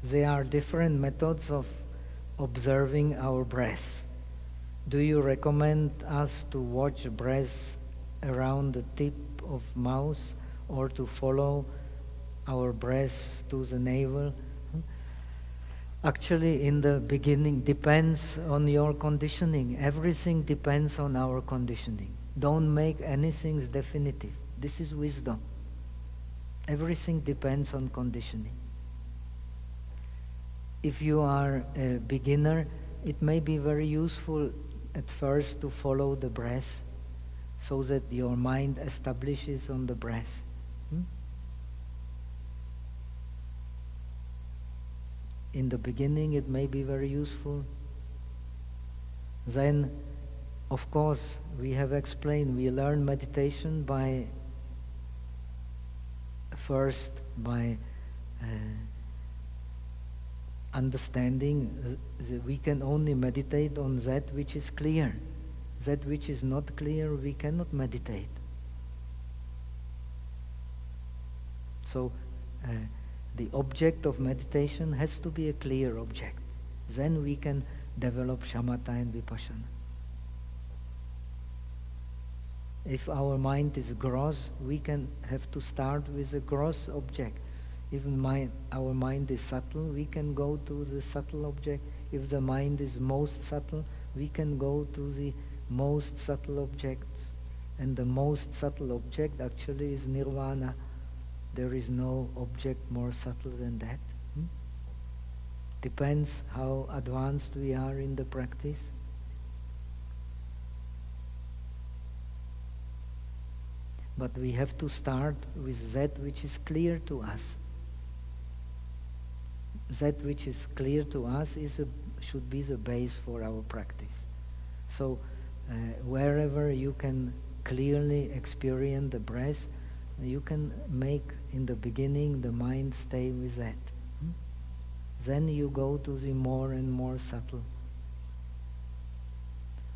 S1: There are different methods of observing our breath. Do you recommend us to watch breath around the tip of mouth or to follow our breath to the navel? Actually, in the beginning, depends on your conditioning. Everything depends on our conditioning. Don't make anything definitive. This is wisdom. Everything depends on conditioning. If you are a beginner, it may be very useful at first to follow the breath so that your mind establishes on the breath. In the beginning it may be very useful. Then, of course, we have explained, we learn meditation by understanding that we can only meditate on that which is clear. That which is not clear, we cannot meditate. So, the object of meditation has to be a clear object. Then we can develop shamatha and vipassana. If our mind is gross, we can have to start with a gross object. If our mind is subtle, we can go to the subtle object. If the mind is most subtle, we can go to the most subtle objects. And the most subtle object actually is nirvana. There is no object more subtle than that. Depends how advanced we are in the practice. But we have to start with that which is clear to us. That which is clear to us should be the base for our practice. So wherever you can clearly experience the breath, you can make in the beginning the mind stay with that. Then you go to the more and more subtle.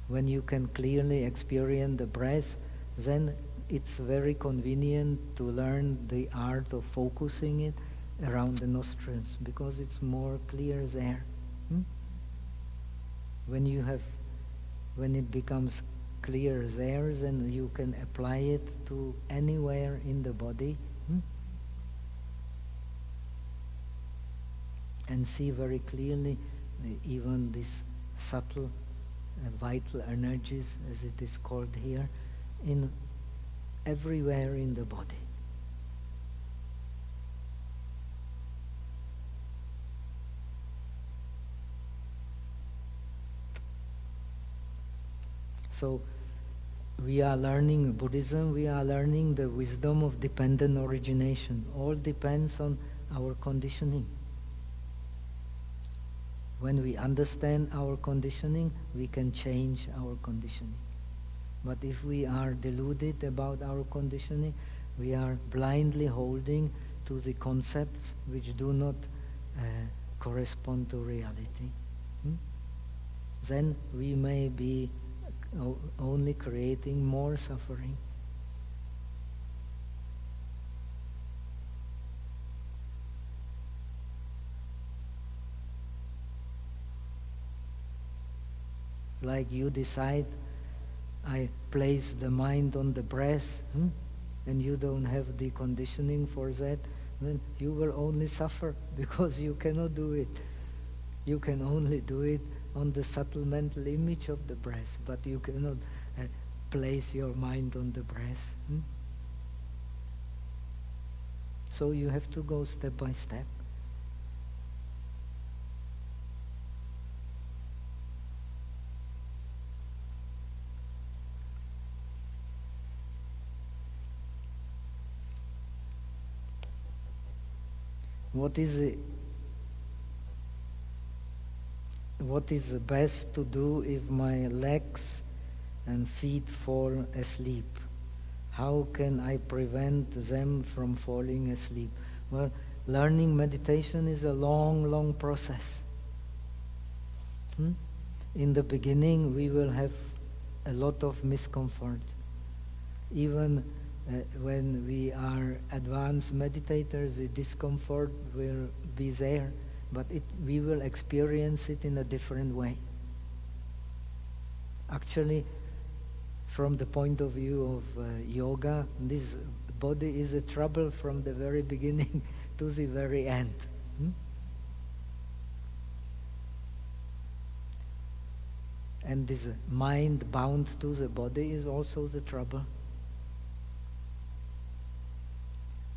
S1: When you can clearly experience the breath, then it's very convenient to learn the art of focusing it around the nostrils, because it's more clear there. When it becomes clear there, then you can apply it to anywhere in the body and see very clearly even these subtle vital energies, as it is called here, in everywhere in the body. So we are learning Buddhism, we are learning the wisdom of dependent origination. All depends on our conditioning. When we understand our conditioning, we can change our conditioning. But if we are deluded about our conditioning, we are blindly holding to the concepts which do not correspond to reality. Then we may be only creating more suffering. Like you decide, I place the mind on the breath, and you don't have the conditioning for that, then you will only suffer because you cannot do it. You can only do it on the subtle mental image of the breath, but you cannot place your mind on the breath. So you have to go step by step. What is best to do if my legs and feet fall asleep? How can I prevent them from falling asleep? Well, learning meditation is a long, long process. In the beginning, we will have a lot of discomfort. Even when we are advanced meditators, the discomfort will be there, but we will experience it in a different way. Actually, from the point of view of yoga, this body is a trouble from the very beginning to the very end. And this mind bound to the body is also the trouble.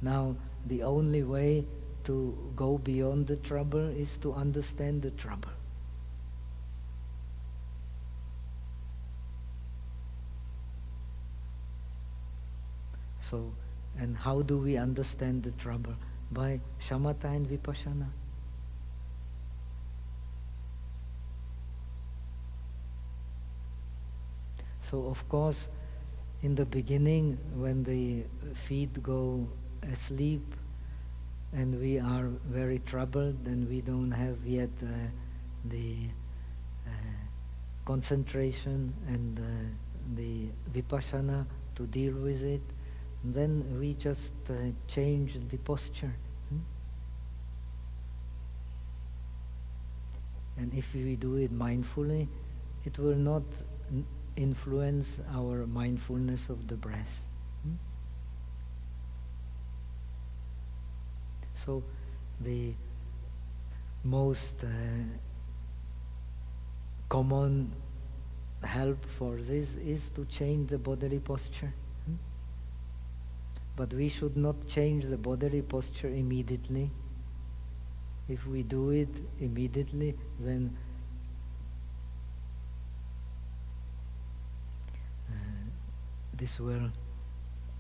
S1: Now, the only way to go beyond the trouble is to understand the trouble. So, and how do we understand the trouble? By shamatha and vipassana. So, of course, in the beginning, when the feet go asleep and we are very troubled and we don't have yet the concentration and the vipassana to deal with it, then we just change the posture. And if we do it mindfully, it will not influence our mindfulness of the breath. So the most common help for this is to change the bodily posture. But we should not change the bodily posture immediately. If we do it immediately, then this will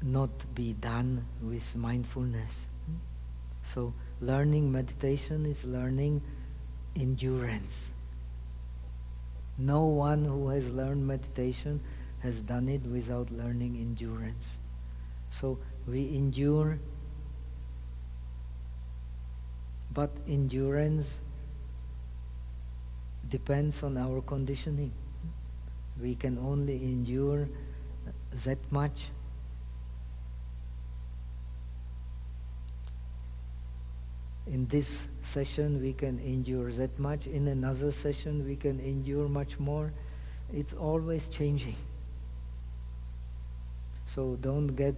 S1: not be done with mindfulness. So learning meditation is learning endurance. No one who has learned meditation has done it without learning endurance. So we endure, but endurance depends on our conditioning. We can only endure that much. In this session we can endure that much, in another session we can endure much more. It's always changing. So don't get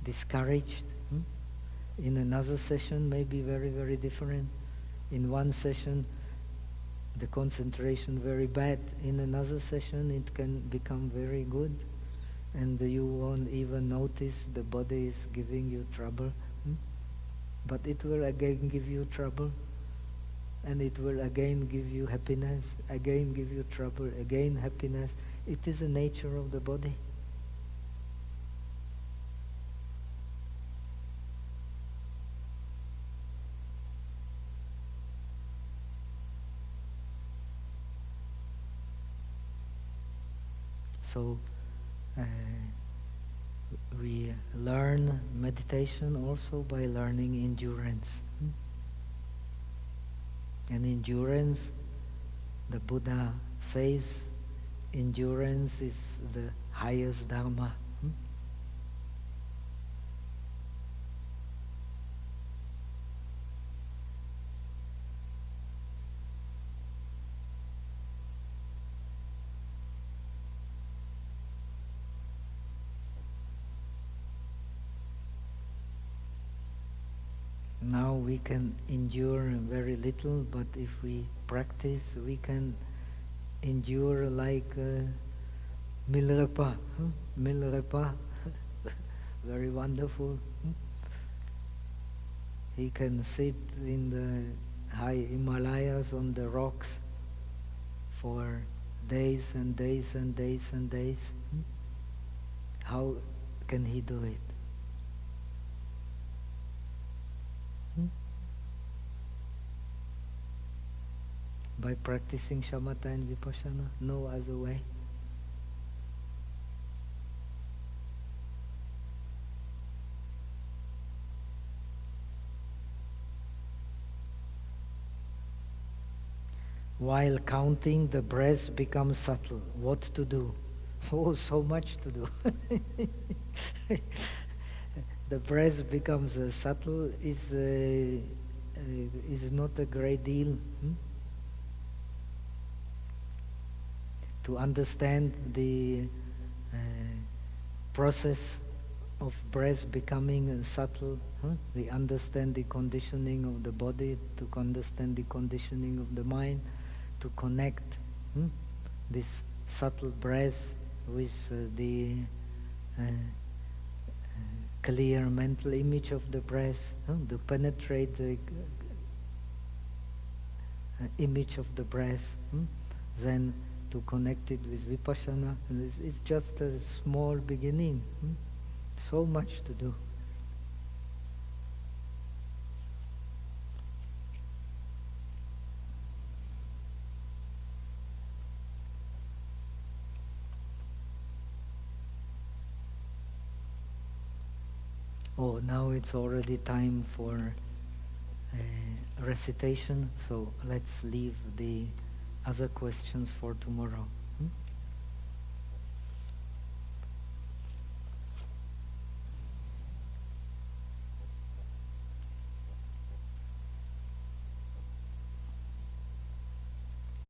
S1: discouraged. In another session may be very, very different. In one session the concentration very bad. In another session it can become very good, and you won't even notice the body is giving you trouble. But it will again give you trouble, and it will again give you happiness, again give you trouble, again happiness. It is the nature of the body. So we learn meditation also by learning endurance. And endurance, the Buddha says, endurance is the highest Dharma. Now we can endure very little, but if we practice, we can endure like Milarepa. Milarepa, very wonderful. He can sit in the high Himalayas on the rocks for days and days and days and days. How can he do it? By practicing shamatha and vipassana, no other way. While counting, the breath becomes subtle. What to do? Oh, so much to do. The breath becomes subtle is not a great deal. To understand the process of breath becoming subtle, they understand the conditioning of the body, to understand the conditioning of the mind, to connect this subtle breath with the clear mental image of the breath, to penetrate the image of the breath, then to connect it with vipassana. It's just a small beginning. So much to do. Oh, now it's already time for recitation, so let's leave the other questions for tomorrow.